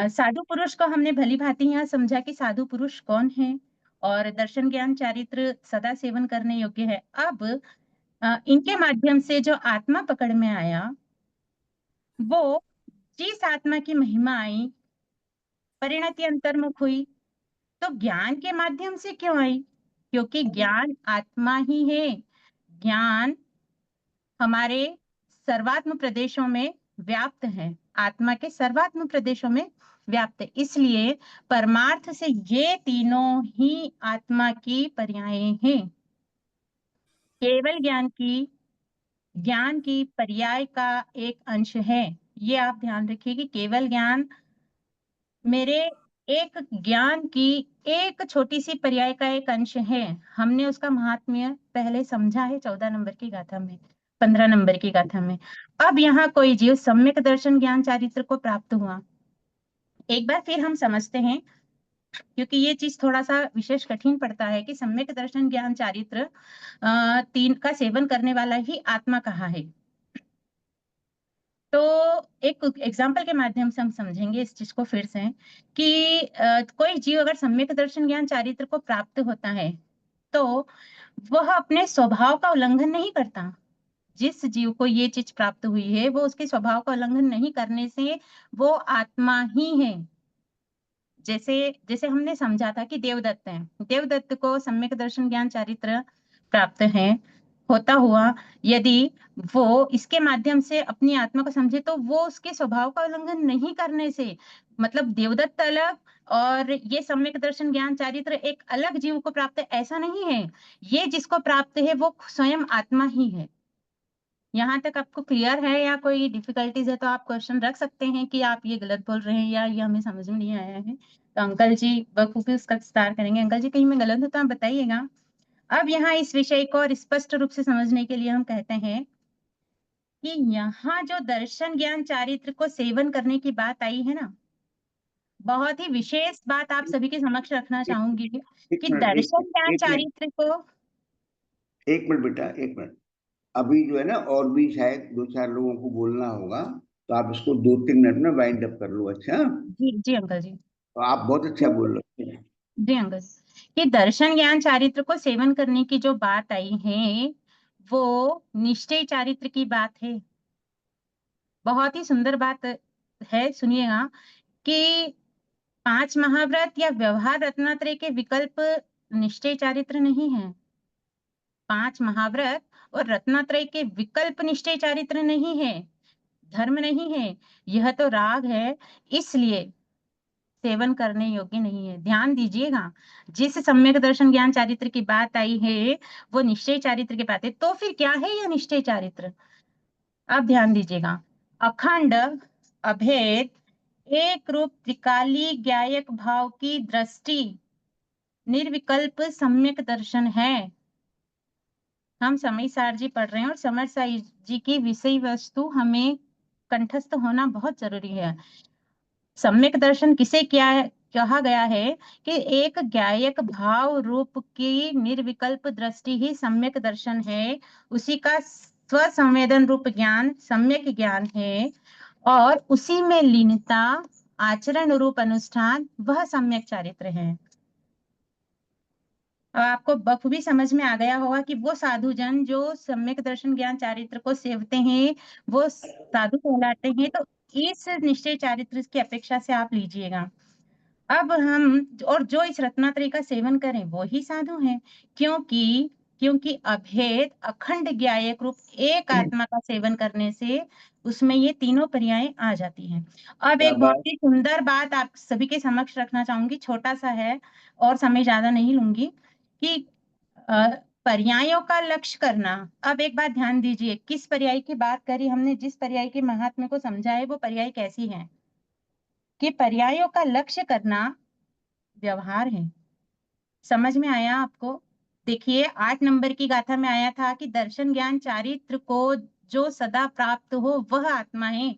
साधु पुरुष को हमने भली भांति यहाँ समझा कि साधु पुरुष कौन है और दर्शन, ज्ञान, चारित्र सदा सेवन करने योग्य है। अब इनके माध्यम से जो आत्मा पकड़ में आया, वो जिस आत्मा की महिमा आई, परिणति अंतर्मुख हुई, तो ज्ञान के माध्यम से क्यों आई? क्योंकि ज्ञान आत्मा ही है। ज्ञान हमारे सर्वात्म प्रदेशों में व्याप्त है, आत्मा के सर्वात्म प्रदेशों में व्याप्त है। इसलिए परमार्थ से ये तीनों ही आत्मा की पर्याय हैं। केवल ज्ञान की पर्याय का एक अंश है। ये आप ध्यान रखिए कि केवल ज्ञान मेरे एक ज्ञान की एक छोटी सी पर्याय का एक अंश है। हमने उसका महात्म्य पहले समझा है 14 नंबर की गाथा में, 15 नंबर की गाथा में। अब यहाँ कोई जीव सम्यक दर्शन, ज्ञान, चारित्र को प्राप्त हुआ, एक बार फिर हम समझते हैं क्योंकि ये चीज थोड़ा सा विशेष कठिन पड़ता है कि सम्यक दर्शन, ज्ञान, चारित्र तीन का सेवन करने वाला ही आत्मा कहा है। तो एक एग्जाम्पल के माध्यम से हम समझेंगे इस चीज को फिर से कि कोई जीव अगर सम्यक दर्शन, ज्ञान, चारित्र को प्राप्त होता है तो वह अपने स्वभाव का उल्लंघन नहीं करता। जिस जीव को ये चीज प्राप्त हुई है वो उसके स्वभाव का उल्लंघन नहीं करने से वो आत्मा ही है। जैसे जैसे हमने समझा था कि देवदत्त है, देवदत्त को सम्यक दर्शन, ज्ञान, चारित्र प्राप्त है होता हुआ, यदि वो इसके माध्यम से अपनी आत्मा को समझे तो वो उसके स्वभाव का उल्लंघन नहीं करने से, मतलब देवदत्त अलग और ये सम्यक दर्शन, ज्ञान, चारित्र एक अलग जीव को प्राप्त है, ऐसा नहीं है। ये जिसको प्राप्त है वो स्वयं आत्मा ही है। यहाँ तक आपको क्लियर है या कोई डिफिकल्टीज है तो आप क्वेश्चन रख सकते हैं कि आप ये गलत बोल रहे हैं या ये हमें समझ में नहीं आया है। तो अंकल जी बखूबी उसका विस्तार करेंगे। अंकल जी कहीं मैं गलत हूँ तो आप बताइएगा। अब यहाँ इस विषय को और स्पष्ट रूप से समझने के लिए हम कहते हैं कि यहाँ जो दर्शन, ज्ञान, चारित्र को सेवन करने की बात आई है ना, बहुत ही विशेष बात आप सभी के समक्ष रखना चाहूंगी कि दर्शन, ज्ञान, चारित्र को। एक मिनट बेटा, एक मिनट। अभी जो है ना और भी शायद 2-4 लोगों को बोलना होगा, तो आप इसको 2-3 मिनट में वाइंड अप कर लो। अच्छा, जी जी अंकल जी। तो आप बहुत अच्छा बोल रहे हो। जी अंकल, कि दर्शन, ज्ञान, चारित्र को सेवन करने की जो बात आई है वो निश्चय चारित्र की बात है। बहुत ही सुंदर बात है, सुनिएगा कि 5 महाव्रत या व्यवहार रत्नात्रय के विकल्प निश्चय चारित्र नहीं है। 5 महाव्रत और रत्नात्रय के विकल्प निश्चय चारित्र नहीं है, धर्म नहीं है, यह तो राग है, इसलिए सेवन करने योग्य नहीं है। ध्यान दीजिएगा, जिस सम्यक दर्शन ज्ञान चारित्र की बात आई है वो निश्चय चारित्र की बात है। तो फिर क्या है यह निश्चय चारित्र? अब ध्यान दीजिएगा, अखंड, अभेद, एक रूप त्रिकाली ज्ञायक भाव की दृष्टि, निर्विकल्प सम्यक दर्शन है। हम समय सार जी पढ़ रहे हैं और समय सार जी की विषय वस्तु हमें कंठस्थ होना बहुत जरूरी है। सम्यक दर्शन किसे क्या कहा गया है कि एक ज्ञायक भाव रूप की निर्विकल्प दृष्टि ही सम्यक दर्शन है, उसी का स्वसंवेदन रूप ज्ञान सम्यक ज्ञान है, और उसी में लीनता आचरण रूप अनुष्ठान वह सम्यक चारित्र है। अब आपको बखूबी समझ में आ गया होगा कि वो साधु जन जो सम्यक दर्शन ज्ञान चारित्र को सेवते हैं वो साधु कहलाते हैं। तो इस निश्चय चारित्र की अपेक्षा से आप लीजिएगा। अब हम और जो इस रत्नात्रय का सेवन करें वो ही साधु हैं, क्योंकि अभेद अखंड ज्ञायक रूप एक आत्मा का सेवन करने से उसमें ये तीनों पर्याय आ जाती हैं। अब एक बहुत ही सुंदर बात आप सभी के समक्ष रखना चाहूंगी, छोटा सा है और समय ज्यादा नहीं लूंगी, कि पर्यायों का लक्ष्य करना। अब एक बात ध्यान दीजिए, किस पर्याय की बात करी हमने, जिस पर्याय के महात्म्य को समझा है वो पर्याय कैसी है कि पर्यायों का लक्ष्य करना व्यवहार है। समझ में आया आपको? देखिए 8 नंबर की गाथा में आया था कि दर्शन ज्ञान चारित्र को जो सदा प्राप्त हो वह आत्मा है,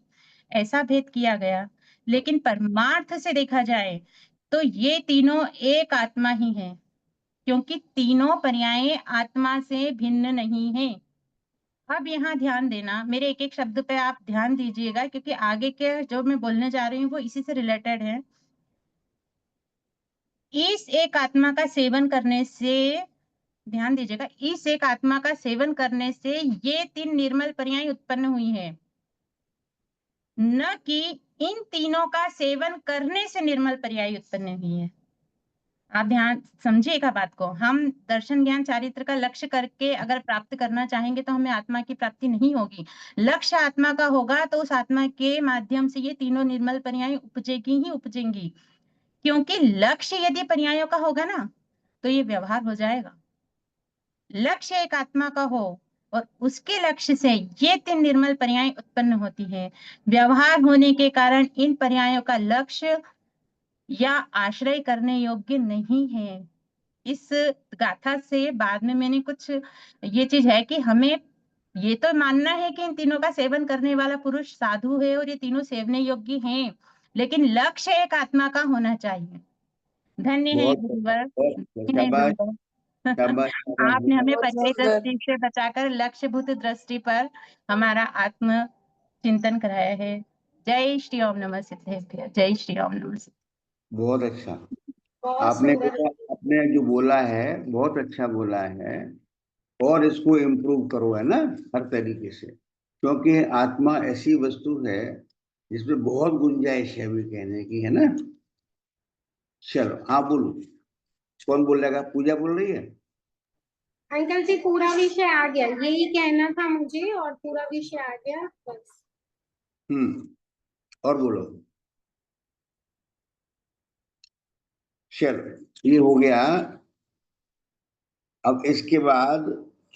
ऐसा भेद किया गया। लेकिन परमार्थ से देखा जाए तो ये तीनों एक आत्मा ही है, क्योंकि तीनों पर्याय आत्मा से भिन्न नहीं है। अब यहाँ ध्यान देना, मेरे एक एक शब्द पे आप ध्यान दीजिएगा, क्योंकि आगे के जो मैं बोलने जा रही हूँ वो इसी से रिलेटेड है। इस एक आत्मा का सेवन करने से, ध्यान दीजिएगा, इस एक आत्मा का सेवन करने से ये 3 निर्मल पर्याय उत्पन्न हुई है, न कि इन तीनों का सेवन करने से निर्मल पर्याय उत्पन्न हुई है। आप ध्यान समझिएगा बात को। हम दर्शन ज्ञान चारित्र का लक्ष्य करके अगर प्राप्त करना चाहेंगे तो हमें आत्मा की प्राप्ति नहीं होगी। लक्ष्य आत्मा का होगा तो उस आत्मा के माध्यम से ये तीनों निर्मल पर्याय उपजेगी ही उपजेंगी, क्योंकि लक्ष्य यदि पर्यायों का होगा ना तो ये व्यवहार हो जाएगा। लक्ष्य एक आत्मा का हो और उसके लक्ष्य से ये 3 निर्मल पर्याय उत्पन्न होती है। व्यवहार होने के कारण इन पर्यायों का लक्ष्य या आश्रय करने योग्य नहीं है। इस गाथा से बाद में मैंने कुछ ये चीज है कि हमें ये तो मानना है कि इन तीनों का सेवन करने वाला पुरुष साधु है और ये तीनों सेवने योग्य हैं, लेकिन लक्ष्य एक आत्मा का होना चाहिए। धन्य है गुरुवर, धन्य है गुरुवर। आपने हमें बहुत पर्याय सुंदर। दृष्टि से बचाकर लक्ष्यभूत दृष्टि पर हमारा आत्म चिंतन कराया है। जय श्री ओम नमः सिद्धेभ्य, जय श्री ओम नमः सिद्धेभ्य। बहुत अच्छा बहुत आपने सुंदर। आपने जो बोला है बहुत अच्छा बोला है, और इसको इम्प्रूव करो, है ना, हर तरीके से, क्योंकि आत्मा ऐसी वस्तु है जिसमें बहुत गुंजाइश है अभी कहने की, है ना। चलो हाँ बोलो, कौन बोलेगा? पूजा बोल रही है। अंकल जी पूरा विषय आ गया, यही कहना था मुझे और पूरा विषय आ गया बस। और बोलो। चलो ये हो गया। अब इसके बाद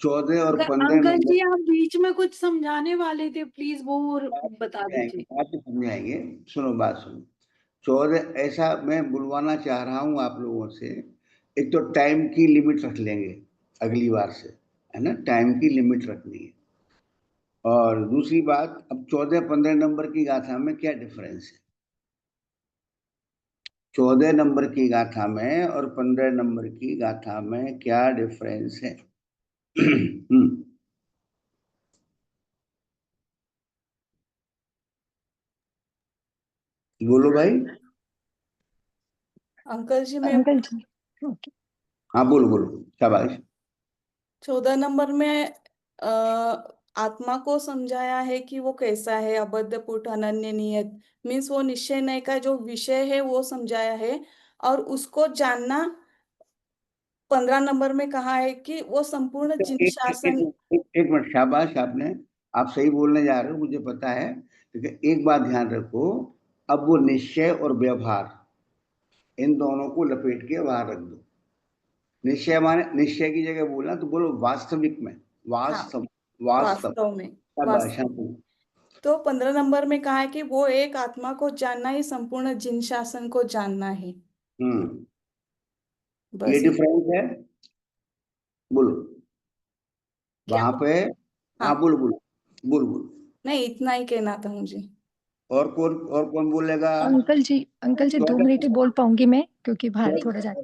14 और 15 अंकल जी नंबर आप बीच में कुछ समझाने वाले थे, प्लीज वो बता दीजिए। बात समझाएंगे। सुनो, बात सुनो। 14 ऐसा मैं बुलवाना चाह रहा हूं आप लोगों से। एक तो टाइम की लिमिट रख लेंगे अगली बार से, है ना, टाइम की लिमिट रखनी है। और दूसरी बात, अब 14-15 नंबर की गाथा में क्या डिफरेंस है? 14 नंबर की गाथा में और 15 नंबर की गाथा में क्या डिफरेंस है? बोलो भाई। अंकल जी मैं हाँ बोलो बोलो, शाबाश। 14 नंबर में आत्मा को समझाया है कि वो कैसा है, अबद्ध पुट अनन्य नियत, मीन्स वो निश्चय नहीं का जो विषय है वो समझाया है, और उसको जानना 15 नंबर में कहा है कि वो संपूर्ण तो जिन शासन। एक मिनट, शाबाश, आप सही बोलने जा रहे हो, मुझे पता है, लेकिन एक बात ध्यान रखो, अब वो निश्चय और व्यवहार, इन दोनों को लपेट के बाहर रख दो। निश्चय माने, निश्चय की जगह बोलना तो बोलो वास्तविक में, वास्तव, वास्तव। वास्तव में, शाबाश, वास्तव में। तो 15 नंबर में कहा है कि वो एक आत्मा को जानना ही संपूर्ण जिन शासन को जानना है। ये बस डिफरेंस है, बोलो क्या? वहां पे। हाँ, हाँ, बोलो बोलो बोलो। नहीं, इतना ही कहना था मुझे। और कौन बोलेगा? अंकल जी 2 मिनट ही बोल पाऊंगी मैं, क्योंकि बाहर थोड़ा जा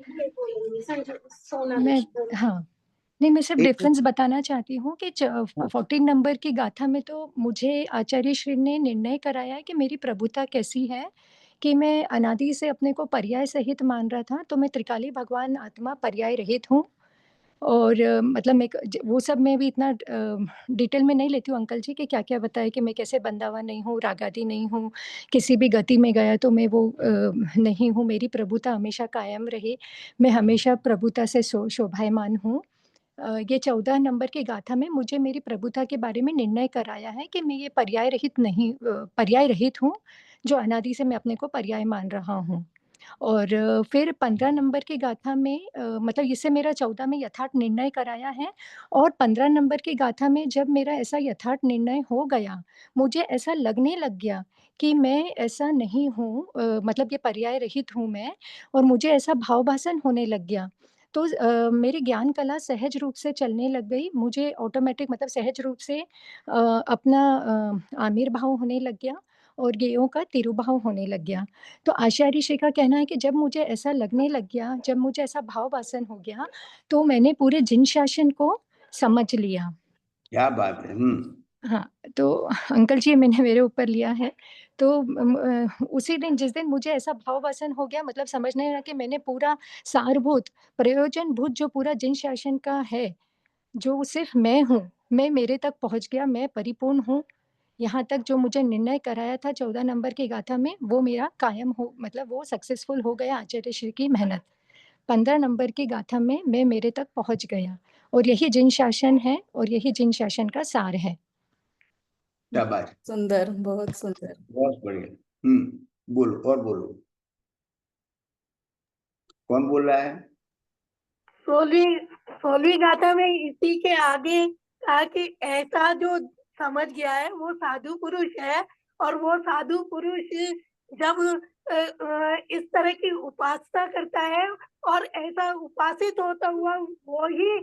मैं, हाँ, नहीं, मैं सिर्फ एक डिफरेंस बताना चाहती हूँ कि 14 नंबर की गाथा में तो मुझे आचार्य श्री ने निर्णय कराया है कि मेरी प्रभुता कैसी है, कि मैं अनादि से अपने को पर्याय सहित मान रहा था, तो मैं त्रिकाली भगवान आत्मा पर्याय रहित हूँ। और मतलब मैं वो सब मैं भी इतना डिटेल में नहीं लेती हूँ अंकल जी, कि क्या-क्या बताया कि मैं कैसे बंधा हुआ नहीं हूँ, रागादि नहीं हूँ, किसी भी गति में गया तो मैं वो नहीं हूँ, मेरी प्रभुता हमेशा कायम रही, मैं हमेशा प्रभुता से शोभायमान हूँ। ये 14 नंबर की गाथा में मुझे मेरी प्रभुता के बारे में निर्णय कराया है कि मैं ये पर्याय रहित हूँ, जो अनादि से मैं अपने को पर्याय मान रहा हूँ। और फिर 15 नंबर की गाथा में मतलब इससे मेरा 14 में यथार्थ निर्णय कराया है, और 15 नंबर की गाथा में जब मेरा ऐसा यथार्थ निर्णय हो गया, मुझे ऐसा लगने लग गया कि मैं ऐसा नहीं हूँ, मतलब ये पर्याय रहित हूँ मैं, और मुझे ऐसा भावभासन होने लग गया। तो मेरी ज्ञान कला सहज रूप से चलने लग गई, मुझे ऑटोमेटिक मतलब सहज रूप से अपना आमिर्भाव होने लग गया और ज्ञेयों का तिरुभाव होने लग गया। तो आचार्य श्री का कहना है कि जब मुझे ऐसा लगने लग गया, जब मुझे ऐसा भाववासन हो गया, तो मैंने पूरे जिन शासन को समझ लिया। क्या बात है। हाँ, तो अंकल जी मैंने मेरे ऊपर लिया है। तो उसी दिन जिस दिन मुझे ऐसा भाववासन हो गया, मतलब समझने लगा कि मैंने पूरा सारभूत, प्रयोजनभूत जो पूरा जिन शासन का है, जो सिर्फ़ मैं हूँ, मैं मेरे तक पहुँच गया, मैं परिपूर्ण हूँ। यहाँ तक जो मुझे निर्णय कराया था 14 नंबर की गाथा में, वो मेरा कायम हो, मतलब वो सक्सेसफुल हो गया आचार्य श्री की मेहनत। 15 नंबर की गाथा में मैं मेरे तक पहुँच गया, और यही जिन शासन है और यही जिन शासन का सार है। शाबाश, सुंदर, बहुत सुंदर। बहुत बढ़िया। बोलो, और बोलो, कौन बोल रहा है? 16वीं गाथा में इसी के आगे कहा कि ऐसा जो समझ गया है वो साधु पुरुष है, और वो साधु पुरुष जब इस तरह की उपासना करता है और ऐसा उपासित होता हुआ, वो ही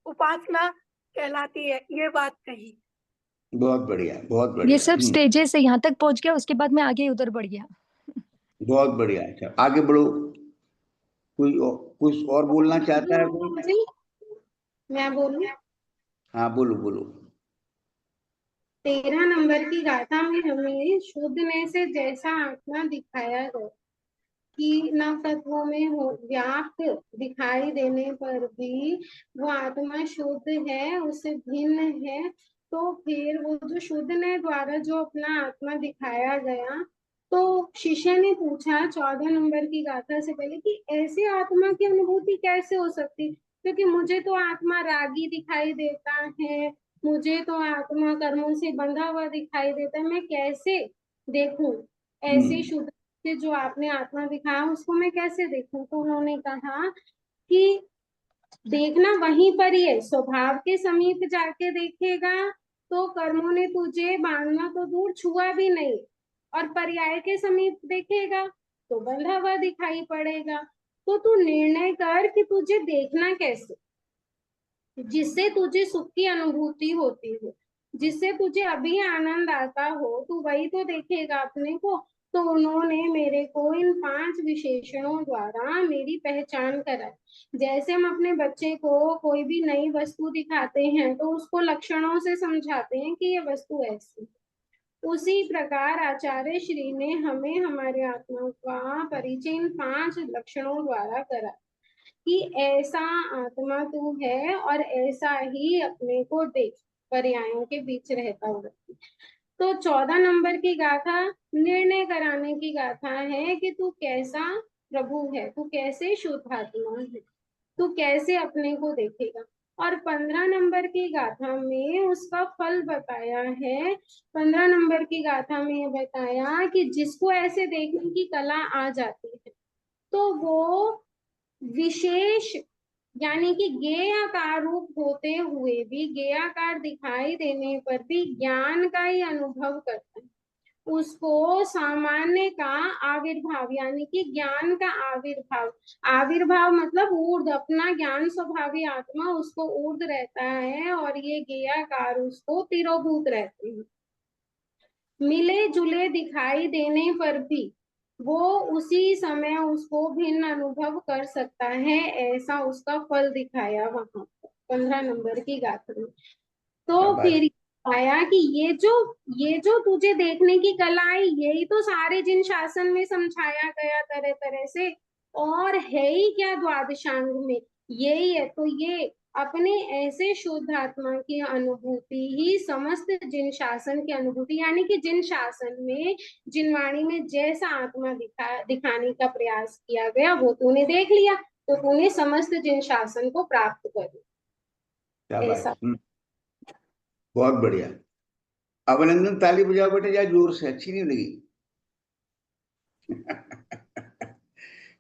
उपासना कहलाती है, ये बात कही। बहुत बढ़िया, बहुत ये बढ़िया। सब स्टेजेस से यहाँ तक पहुँच गया, उसके बाद मैं आगे उधर बढ़ गया। बहुत बढ़िया। अच्छा, आगे बढ़ो। कुछ और बोलना चाहता है कोई? जी, मैं बोलूं? हाँ, बोलो बोलो। 13 नंबर की गाथा में हमें शुद्धने से जैसा आत्मा दिखाया गया कि नव तत्वों में हो व्याप्त दिखाई देने पर भी वो आत्मा शुद्ध है, उससे भिन्न है। तो फिर वो जो शुद्ध ने द्वारा जो अपना आत्मा दिखाया गया, तो शिष्य ने पूछा 14 नंबर की गाथा से पहले कि ऐसी आत्मा की अनुभूति कैसे हो सकती, क्योंकि मुझे तो आत्मा रागी दिखाई देता है, मुझे तो आत्मा कर्मों से बंधा हुआ दिखाई देता है, मैं कैसे देखूं ऐसी शुद्ध से जो आपने आत्मा दिखाया उसको मैं कैसे देखूं? तो उन्होंने कहा कि देखना वहीं पर ही है, स्वभाव के समीप जाके देखेगा तो कर्मों ने तुझे बांधना तो दूर छुआ भी नहीं, और पर्याय के समीप देखेगा तो बंधा हुआ दिखाई पड़ेगा। तो तू निर्णय कर कि तुझे देखना कैसे, जिससे तुझे सुख की अनुभूति होती हो, जिससे तुझे अभी आनंद आता हो, तू वही तो देखेगा अपने को। तो उन्होंने मेरे को इन 5 विशेषणों द्वारा मेरी पहचान कराई। जैसे हम अपने बच्चे को कोई भी नई वस्तु दिखाते हैं तो उसको लक्षणों से समझाते हैं कि ये वस्तु ऐसी, उसी प्रकार आचार्य श्री ने हमें हमारे आत्मा का परिचय इन 5 लक्षणों द्वारा करा कि ऐसा आत्मा तू है और ऐसा ही अपने को देख, पर्यायों के बीच रहता हुआ। तो 14 नंबर की गाथा निर्णय कराने की गाथा है कि तू कैसा प्रभु है, तू कैसे शुद्ध आत्मा है। तू कैसे अपने को देखेगा। और 15 नंबर की गाथा में उसका फल बताया है। 15 नंबर की गाथा में ये बताया कि जिसको ऐसे देखने की कला आ जाती है तो वो विशेष यानी कि गेयाकार रूप होते हुए भी, गेयाकार दिखाई देने पर भी ज्ञान का ही अनुभव करता है। उसको सामान्य का आविर्भाव यानी कि ज्ञान का आविर्भाव, आविर्भाव मतलब ऊर्ध्व, अपना ज्ञान स्वभावी आत्मा उसको ऊर्ध्व रहता है और ये गेयाकार उसको तिरोभूत रहते हैं। मिले जुले दिखाई देने पर भी वो उसी समय उसको भिन्न अनुभव कर सकता है, ऐसा उसका फल दिखाया वहां 15 नंबर की गाथा में। तो शाबाश। फिर आया कि ये जो तुझे देखने की कला है यही तो सारे जिन शासन में समझाया गया तरह तरह से, और है ही क्या द्वादशांग में, यही है। तो ये अपने ऐसे शुद्ध आत्मा की अनुभूति ही समस्त जिन शासन की अनुभूति, यानी कि जिन शासन में जिन वाणी में जैसा आत्मा दिखाने का प्रयास किया गया वो तूने देख लिया, तो तूने समस्त जिन शासन को प्राप्त कर लिया, शाबाश। ऐसा। बहुत बढ़िया। अभिनंदन, ताली बजाओ बेटे या जोर से, अच्छी नहीं लगी?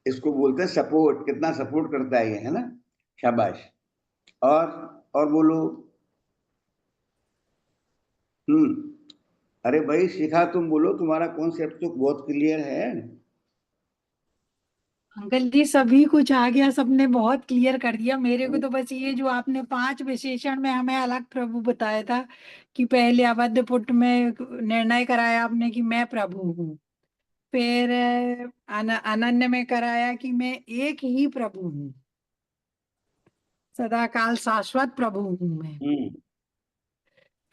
इसको बोलते हैं सपोर्ट, कितना सपोर्ट करता है ये, है ना? शाबाश। और बोलो। अरे भाई शिखा, तुम बोलो, तुम्हारा कॉन्सेप्ट तो बहुत क्लियर है। अंकल जी सभी कुछ आ गया, सबने बहुत क्लियर कर दिया। मेरे को तो बस ये जो आपने 5 विशेषण में हमें अलग प्रभु बताया था कि पहले अवध पुट में निर्णय कराया आपने कि मैं प्रभु हूँ, फिर अनन्य में कराया कि मैं एक ही प्रभु हूँ, सदा काल शाश्वत प्रभु हूँ मैं।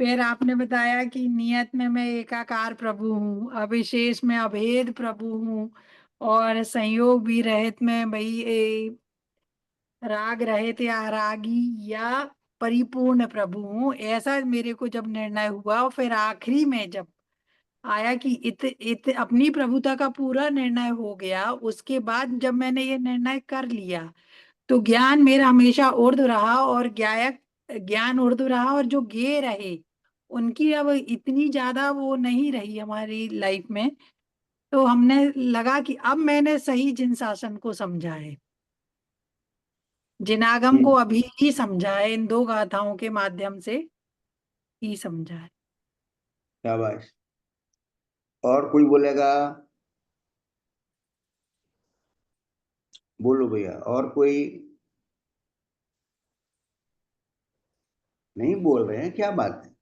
फिर आपने बताया कि नियत में मैं एकाकार प्रभु हूँ, अविशेष में अभेद प्रभु हूँ, और संयोग भी रहित में भाई राग रहित या रागी या परिपूर्ण प्रभु हूँ, ऐसा मेरे को जब निर्णय हुआ। और फिर आखिरी में जब आया कि इत अपनी प्रभुता का पूरा निर्णय हो गया, उसके बाद जब मैंने ये निर्णय कर लिया तो ज्ञान मेरा हमेशा ऊर्ध्व रहा, और ज्ञान ऊर्ध्व रहा, और जो गे रहे उनकी अब इतनी ज्यादा वो नहीं रही हमारी लाइफ में। तो हमने लगा कि अब मैंने सही जिन शासन को समझा है, जिनागम को अभी ही समझा है, इन 2 गाथाओं के माध्यम से ही समझा है। शाबाश। और कोई बोलेगा? बोलो भैया, और कोई नहीं बोल रहे हैं, क्या बात है?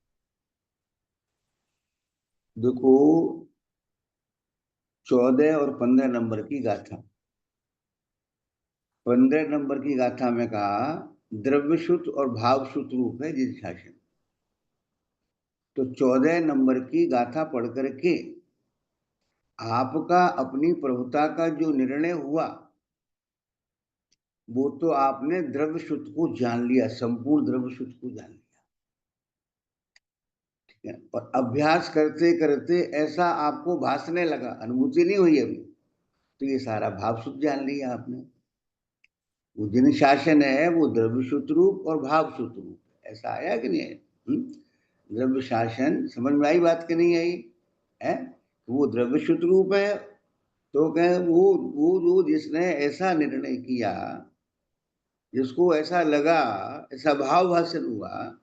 देखो, 14 और 15 नंबर की गाथा। 15 नंबर की गाथा में कहा द्रव्यशुद्ध और भावशुद्ध रूप है जिन शासन। तो 14 नंबर की गाथा पढ़ करके आपका अपनी प्रभुता का जो निर्णय हुआ वो तो आपने द्रव्य शुद्ध को जान लिया, संपूर्ण द्रव्य शुद्ध को जान लिया, ठीक है। और अभ्यास करते करते ऐसा आपको भासने लगा, अनुभूति नहीं हुई अभी, तो ये सारा भाव शुद्ध जान लिया आपने। वो जिन शासन है वो द्रव्य शुद्ध रूप और भाव शुद्ध रूप, ऐसा आया कि नहीं है? द्रव्य शासन समझ में आई बात कि नहीं आई है? वो द्रव्य शुद्ध रूप है। तो कहे वो जो जिसने ऐसा निर्णय किया, जिसको ऐसा लगा, ऐसा भाव भाषण हुआ,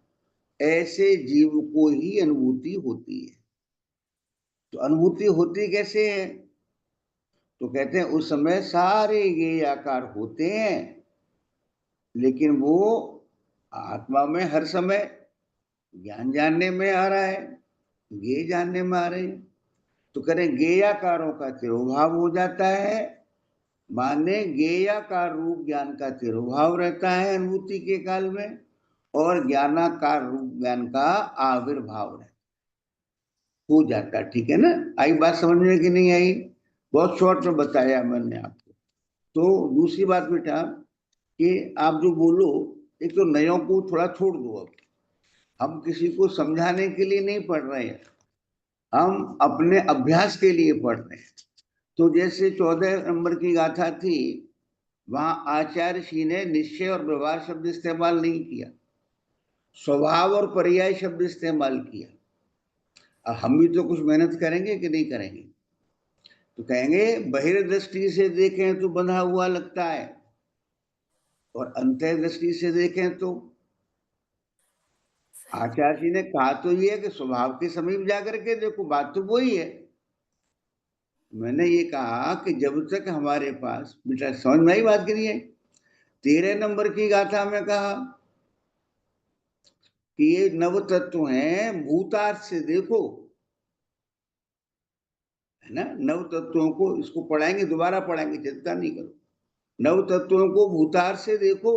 ऐसे जीव को ही अनुभूति होती है। तो अनुभूति होती कैसे है? तो कहते हैं उस समय सारे ये आकार होते हैं, लेकिन वो आत्मा में हर समय ज्ञान जानने में आ रहा है, गे जानने में आ रहे हैं। तो करें गेयाकारों का तिरोभाव हो जाता है, माने गेयाकार रूप ज्ञान का तिरोभाव रहता है अनुभूति के काल में, और ज्ञानाकार रूप ज्ञान का आविर्भाव रहता हो जाता। ठीक है ना? आई बात समझ में कि नहीं आई? बहुत शॉर्ट में बताया मैंने आपको। तो दूसरी बात बेटा कि आप जो बोलो, एक तो नयों को थोड़ा छोड़ दो। अब हम किसी को समझाने के लिए नहीं पढ़ रहे हैं, हम अपने अभ्यास के लिए पढ़ रहे हैं। तो जैसे 14 नंबर की गाथा थी, वहां आचार्य श्री ने निश्चय और व्यवहार शब्द इस्तेमाल नहीं किया, स्वभाव और पर्याय शब्द इस्तेमाल किया। अब हम भी तो कुछ मेहनत करेंगे कि नहीं करेंगे? तो कहेंगे बहिर्दृष्टि से देखें तो बंधा हुआ लगता है, और अंतर्दृष्टि से देखें तो आचार्य जी ने कहा तो ये है कि स्वभाव के समीप जाकर के देखो, बात तो वही है। मैंने ये कहा कि जब तक हमारे पास, बेटा समझ में आई बात की नहीं है? 13 नंबर की गाथा में कहा कि ये नव तत्व हैं, भूतार्थ से देखो, है ना। नव तत्वों को, इसको पढ़ाएंगे, दोबारा पढ़ाएंगे, चिंता नहीं करो। नव तत्वों को भूतार्थ से देखो,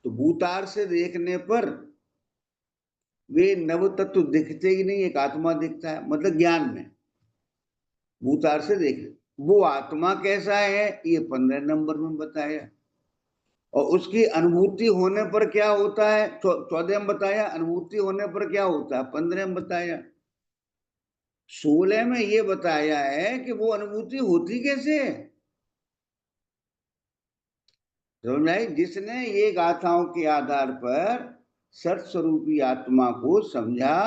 तो भूतार्थ से देखने पर वे नव तत्व दिखते ही नहीं, एक आत्मा दिखता है, मतलब ज्ञान में भूतार्थ से देख। वो आत्मा कैसा है ये 15 नंबर में बताया, और उसकी अनुभूति होने पर क्या होता है 14 में बताया, अनुभूति होने पर क्या होता है 15 में बताया। 16 में ये बताया है कि वो अनुभूति होती कैसे है, समझ आई? जिसने ये गाथाओं के आधार पर सत स्वरूपी आत्मा को समझा,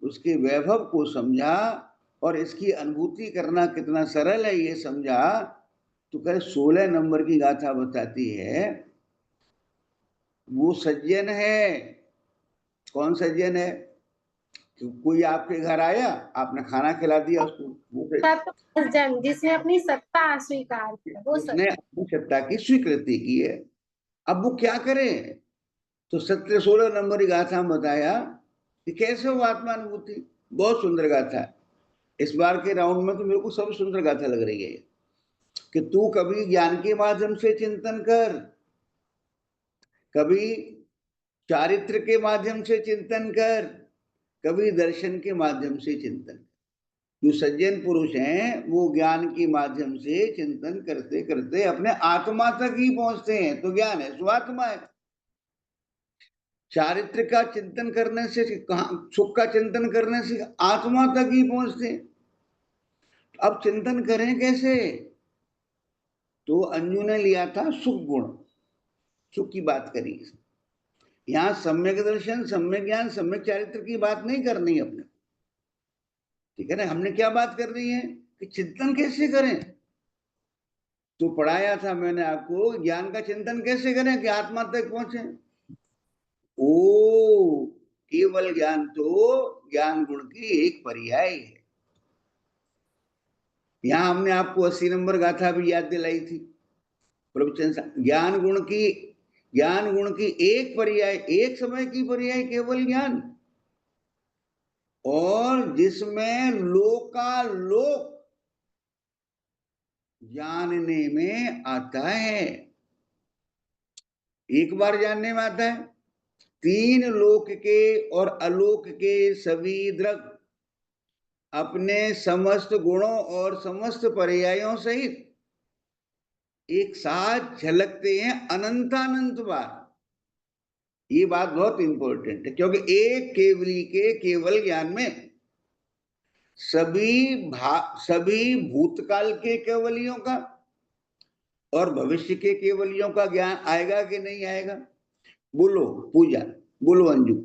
उसके वैभव को समझा, और इसकी अनुभूति करना कितना सरल है ये समझा, तो कहे 16 नंबर की गाथा बताती है वो सज्जन है। कौन सज्जन है? कोई आपके घर आया, आपने खाना खिला दिया उसको, वो सज्जन जिसने अपनी सत्ता अस्वीकार की, वो उसने अपनी सत्ता की स्वीकृति की है। अब वो क्या करे? तो 16 नंबर की गाथा में बताया कि कैसे हो आत्मानुभूति। बहुत सुंदर गाथा है। इस बार के राउंड में तो मेरे को सबसे सुंदर गाथा लग रही है कि तू कभी ज्ञान के माध्यम से चिंतन कर, कभी चारित्र के माध्यम से चिंतन कर, कभी दर्शन के माध्यम से चिंतन। जो सज्जन पुरुष हैं वो ज्ञान के माध्यम से चिंतन करते करते अपने आत्मा तक ही पहुंचते हैं, तो ज्ञान है, स्वात्मा है। चारित्र का चिंतन करने से, सुख का चिंतन करने से आत्मा तक ही पहुंचते हैं। अब चिंतन करें कैसे? तो अंजू ने लिया था सुख गुण, सुख की बात करी। यहां सम्यक दर्शन, सम्यक ज्ञान, सम्यक चारित्र की बात नहीं करनी अपने, ठीक है ना। हमने क्या बात कर रही है कि चिंतन कैसे करें। तो पढ़ाया था मैंने आपको, ज्ञान का चिंतन कैसे करें कि आत्मा तक पहुंचे। ओ केवल ज्ञान तो ज्ञान गुण की एक पर्याय है। यहां हमने आपको 80 नंबर गाथा भी याद दिलाई थी प्रवचन। ज्ञान गुण की एक पर्याय, एक समय की पर्याय केवल ज्ञान, और जिसमें लोकालोक जानने में आता है। एक बार जानने में आता है, 3 लोक के और अलोक के सभी द्रव्य अपने समस्त गुणों और समस्त पर्यायों सहित एक साथ झलकते हैं अनंतानंत बार। ये बात बहुत इंपॉर्टेंट है, क्योंकि एक केवली के केवल ज्ञान में सभी भूतकाल के केवलियों का और भविष्य के केवलियों का ज्ञान आएगा कि नहीं आएगा? बोलो पूजा, बोलो अंजू।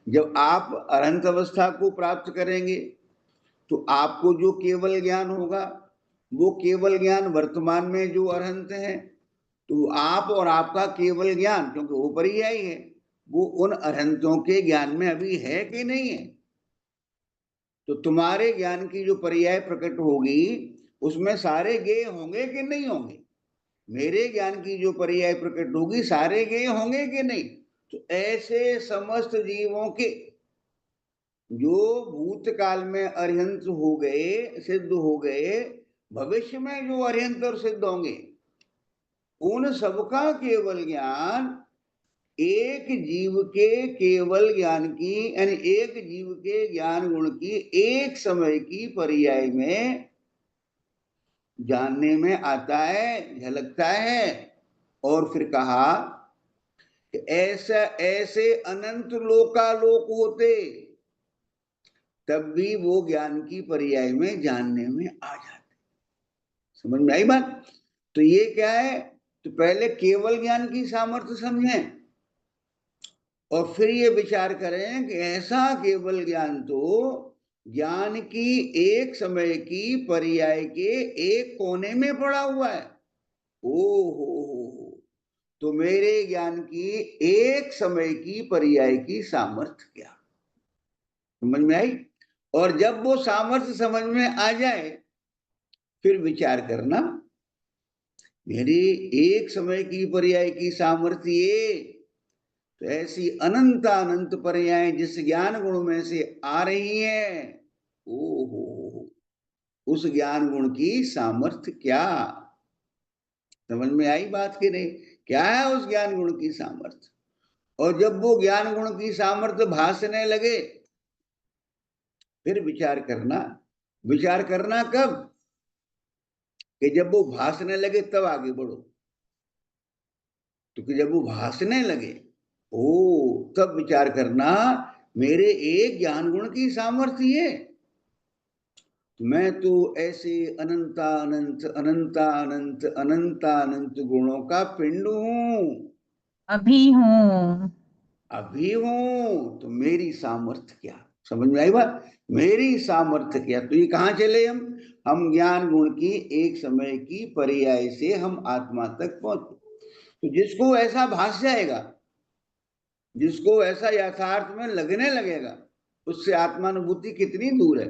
जब आप अनंत अवस्था को प्राप्त करेंगे तो आपको जो केवल ज्ञान होगा, वो केवल ज्ञान वर्तमान में जो अरहंत है, तो आप और आपका केवल ज्ञान, क्योंकि वो पर्याय है, वो उन अरहंतों के ज्ञान में अभी है कि नहीं है। तो तुम्हारे ज्ञान की जो पर्याय प्रकट होगी उसमें सारे गेय होंगे कि नहीं होंगे? मेरे ज्ञान की जो पर्याय प्रकट होगी सारे गेय होंगे कि नहीं? तो ऐसे समस्त जीवों के जो भूतकाल में अरिहंत हो गए, सिद्ध हो गए, भविष्य में जो अरिहंत और सिद्ध होंगे, उन सबका केवल ज्ञान एक जीव के केवल ज्ञान की, यानी एक जीव के ज्ञान गुण की एक समय की पर्याय में जानने में आता है, झलकता है। और फिर कहा कि ऐसे अनंत लोकालोक होते तब भी वो ज्ञान की पर्याय में जानने में आ जाते। समझ में आई बात? तो ये क्या है तो पहले केवल ज्ञान की सामर्थ्य समझें और फिर ये विचार करें कि ऐसा केवल ज्ञान तो ज्ञान की एक समय की पर्याय के एक कोने में पड़ा हुआ है। हो तो मेरे ज्ञान की एक समय की पर्याय की सामर्थ्य क्या, समझ में आई? और जब वो सामर्थ्य समझ में आ जाए फिर विचार करना, मेरी एक समय की पर्याय की सामर्थ्य ये, तो ऐसी अनंत अनंत पर्याय जिस ज्ञान गुण में से आ रही है, ओहो उस ज्ञान गुण की सामर्थ्य क्या, समझ में आई बात की नहीं? क्या है उस ज्ञान गुण की सामर्थ्य? और जब वो ज्ञान गुण की सामर्थ्य भासने लगे फिर विचार करना। विचार करना कब? कि जब वो भासने लगे तब आगे बढ़ो। तो कि जब वो भासने लगे तब विचार करना, मेरे एक ज्ञान गुण की सामर्थ्य है, मैं तो ऐसे अनंत अनंत अनंत अनंत अनंत गुणों का पिंड हूं, अभी हूँ। अभी हूं, तो मेरी सामर्थ्य क्या, समझ में आई बात? मेरी सामर्थ्य क्या? तो ये कहाँ चले हम ज्ञान गुण की एक समय की पर्याय से हम आत्मा तक पहुंचे। तो जिसको ऐसा भास जाएगा, जिसको ऐसा यथार्थ में लगने लगेगा, उससे आत्मानुभूति कितनी दूर है?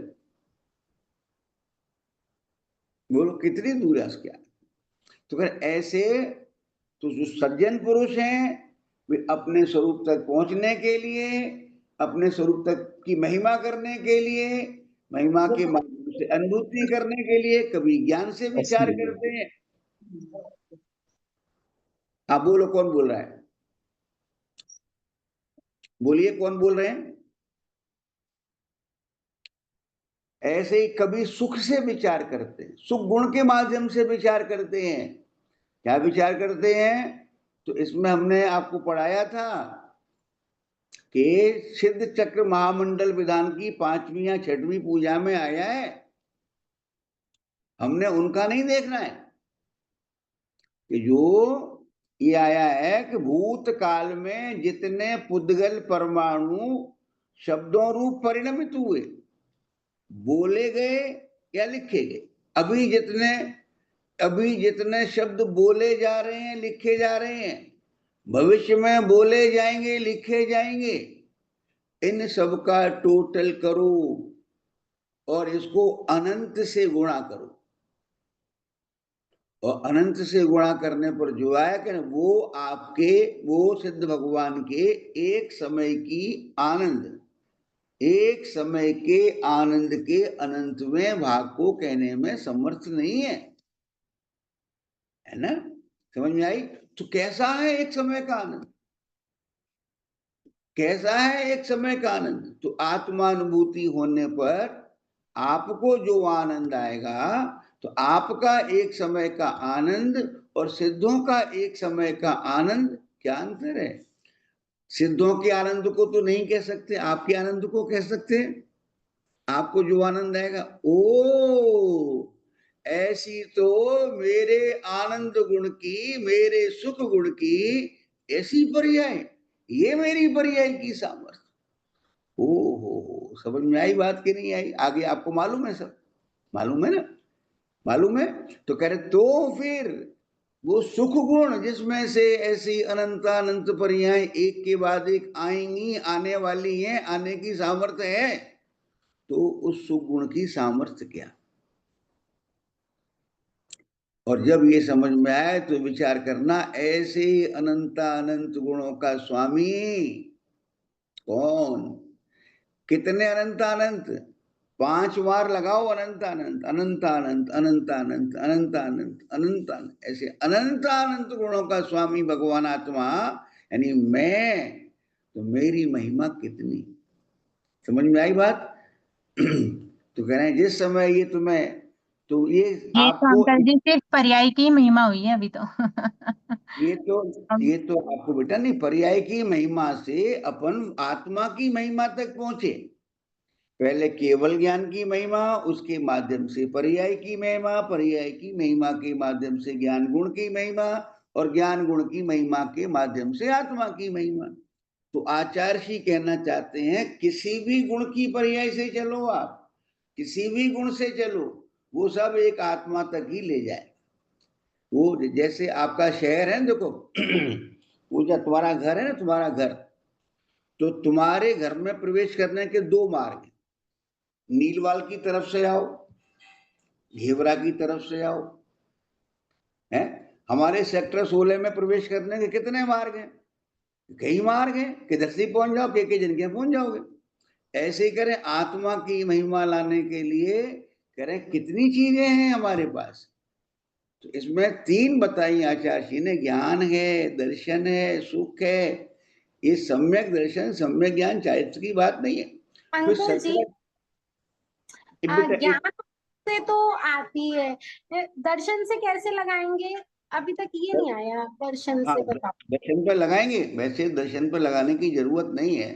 बोलो कितनी दूर है उसके? तो फिर ऐसे तो जो सज्जन पुरुष हैं वे अपने स्वरूप तक पहुंचने के लिए, अपने स्वरूप तक की महिमा करने के लिए, महिमा के माध्यम से अनुभूति करने के लिए कभी ज्ञान से विचार करते हैं। आप बोलो कौन बोल रहा है? बोलिए कौन बोल रहे हैं? ऐसे ही कभी सुख से विचार करते हैं, सुख गुण के माध्यम से विचार करते हैं। क्या विचार करते हैं? तो इसमें हमने आपको पढ़ाया था कि सिद्ध चक्र महामंडल विधान की 5वीं या 6वीं पूजा में आया है, हमने उनका नहीं देखना है कि जो ये आया है कि भूतकाल में जितने पुद्गल परमाणु शब्दों रूप परिणमित हुए, बोले गए या लिखे गए, अभी जितने शब्द बोले जा रहे हैं, लिखे जा रहे हैं, भविष्य में बोले जाएंगे, लिखे जाएंगे, इन सब का टोटल करो और इसको अनंत से गुणा करो, और अनंत से गुणा करने पर जो आया कि वो आपके, वो सिद्ध भगवान के एक समय की आनंद, एक समय के आनंद के अनंत में भाग को कहने में समर्थ नहीं है ना? समझ में आई? तो कैसा है एक समय का आनंद? कैसा है एक समय का आनंद? तो आत्मानुभूति होने पर आपको जो आनंद आएगा, तो आपका एक समय का आनंद और सिद्धों का एक समय का आनंद क्या अंतर है? सिद्धों के आनंद को तो नहीं कह सकते, आपके आनंद को कह सकते हैं। आपको जो आनंद आएगा, ओ ऐसी तो मेरे आनंद गुण की, मेरे सुख गुण की ऐसी पर्याय, ये मेरी पर्याय की सामर्थ्य। हो समझ में आई बात की नहीं आई? आगे आपको मालूम है, सब मालूम है ना? मालूम है? तो कह रहे तो फिर वो सुख गुण जिसमें से ऐसी अनंत अनंत पर्याय एक के बाद एक आएंगी, आने वाली हैं, आने की सामर्थ्य है, तो उस सुख गुण की सामर्थ्य क्या? और जब ये समझ में आए तो विचार करना, ऐसे अनंत अनंत गुणों का स्वामी कौन? कितने अनंत अनंत? 5 बार लगाओ, अनंत अनंत अनंत अनंत अनंत अनंत अनंत अनंत अनंत अनंत, ऐसे अनंत अनंत गुणों का स्वामी भगवान आत्मा यानी मैं, तो मेरी महिमा कितनी? समझ में आई बात? तो कह रहे हैं जिस समय ये तुम्हें, तो ये तो आपको, अंकल जी सिर्फ पर्याय की महिमा हुई है अभी तो। ये तो आपको बेटा नहीं, पर्याय की महिमा से अपन आत्मा की महिमा तक पहुंचे। पहले केवल ज्ञान की महिमा, उसके माध्यम से पर्याय की महिमा, पर्याय की महिमा के माध्यम से ज्ञान गुण की महिमा, और ज्ञान गुण की महिमा के माध्यम से आत्मा की महिमा। तो आचार्य श्री कहना चाहते हैं किसी भी गुण की पर्याय से चलो, आप किसी भी गुण से चलो, वो सब एक आत्मा तक ही ले जाए। वो जैसे आपका शहर है, देखो वो जो तुम्हारा घर है ना, तुम्हारा घर, तो तुम्हारे घर में प्रवेश करने के दो मार्ग हैं। नीलवाल की तरफ से आओ, घेवरा की तरफ से आओ, है। हमारे सेक्टर 16 में प्रवेश करने के कितने मार्ग हैं? कई मार्ग हैं, किधर से पहुंच जाओ, के जिनके पहुंच जाओगे। ऐसे ही करें आत्मा की महिमा लाने के लिए, करें कितनी चीजें हैं हमारे पास। तो इसमें 3 बताई आचार्य जी ने, ज्ञान है, दर्शन है, सुख है। ये सम्यक दर्शन सम्यक ज्ञान चारित्र की बात नहीं है। अंकल जी, ज्ञान से तो आती है, दर्शन से कैसे लगाएंगे? अभी तक ये नहीं आया, दर्शन से बताओ। दर्शन पर लगाएंगे, वैसे दर्शन पर लगाने की जरूरत नहीं है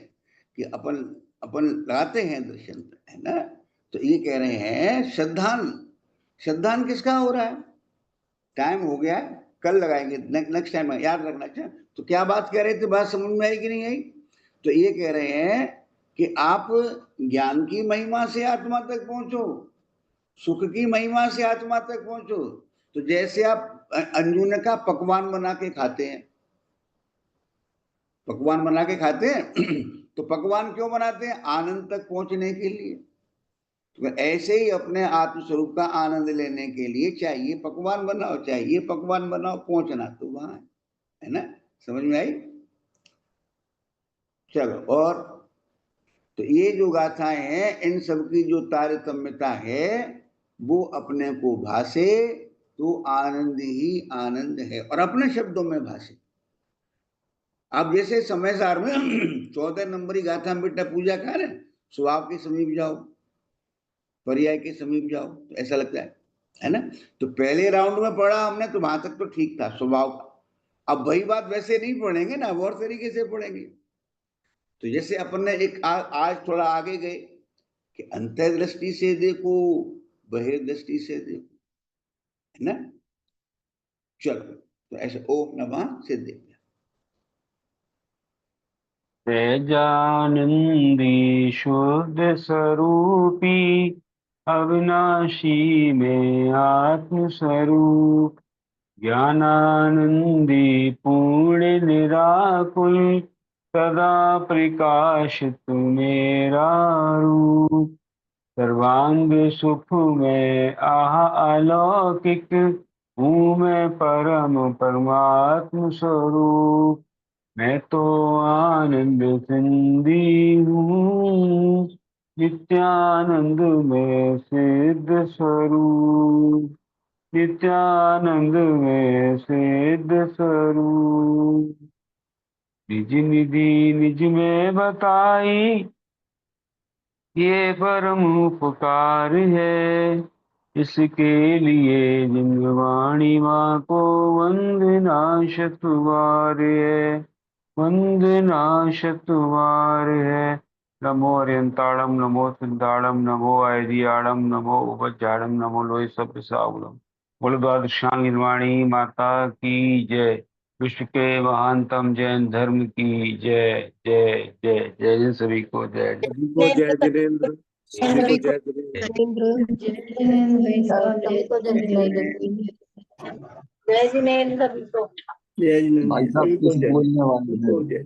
कि अपन लगाते हैं दर्शन पर, है ना। तो ये कह रहे हैं श्रद्धान किसका हो रहा है? टाइम हो गया है, कल लगाएंगे, नेक्स्ट टाइम याद रखना। अच्छा, तो क्या बात कह रहे थे, बात समझ में आई कि नहीं आई? तो ये कह रहे हैं कि आप ज्ञान की महिमा से आत्मा तक पहुंचो, सुख की महिमा से आत्मा तक पहुंचो। तो जैसे आप अंजुन का पकवान बना के खाते हैं, पकवान बना के खाते हैं तो पकवान क्यों बनाते हैं? आनंद तक पहुंचने के लिए। तो ऐसे ही अपने आत्मस्वरूप का आनंद लेने के लिए चाहिए पकवान बनाओ, चाहिए पकवान बनाओ, पहुंचना तो वहां है ना। समझ में आई? चलो, और तो ये जो गाथाएं हैं, इन सब की जो तारतम्यता है वो अपने को भासे तो आनंद ही आनंद है, और अपने शब्दों में भासे। आप जैसे समय सार में 14 नंबरी गाथा में बेटा पूजा का है, स्वभाव के समीप जाओ, पर्याय के समीप जाओ, तो ऐसा लगता है ना। तो पहले राउंड में पढ़ा हमने तो वहां तक तो ठीक था स्वभाव का। अब वही बात वैसे नहीं पढ़ेंगे ना, और तरीके से पढ़ेंगे। तो जैसे अपन ने एक आज थोड़ा आगे गए कि अंतर्दृष्टि से देखो, बहिर्दृष्टि से देखो, है ना। चलो, तो ऐसे ओम नमः सिद्धेभ्यः। तेजानंदी शुद्ध स्वरूपी अविनाशी में आत्म स्वरूप, ज्ञानानंदी पूर्ण निराकुल सदा प्रकाशित मेरा रूप, सर्वांग सुख में आह अलौकिक हूँ मैं परम परमात्म स्वरूप, मैं तो आनंद सिंधी हूँ नित्यानंद में सिद्ध स्वरूप, नित्यानंद में सिद्ध स्वरूप, निज निधि निज में बताई ये परम उपकार है, इसके लिए जिनवाणी माँ को वंदना शतवार है, वंदना शतवार है। नमो अरियंताड़म, नमो सिद्धाड़म, नमो आयदियाड़म, नमो उपज्जाड़म, नमो लोय सब सावलम। बोलो द्वादशांगिनी माता की जय। विश्व के महानतम जैन धर्म की जय जय जय जय। जय सभी को जय जय। सभी को जय जिनेंद्र, सभी को जय जिनेंद्र, जय जिनेंद्र सभी को। जय जिनेंद्र, भाई साहब सभी को कुछ जय, बोलने वाले सभी को हैं। जय।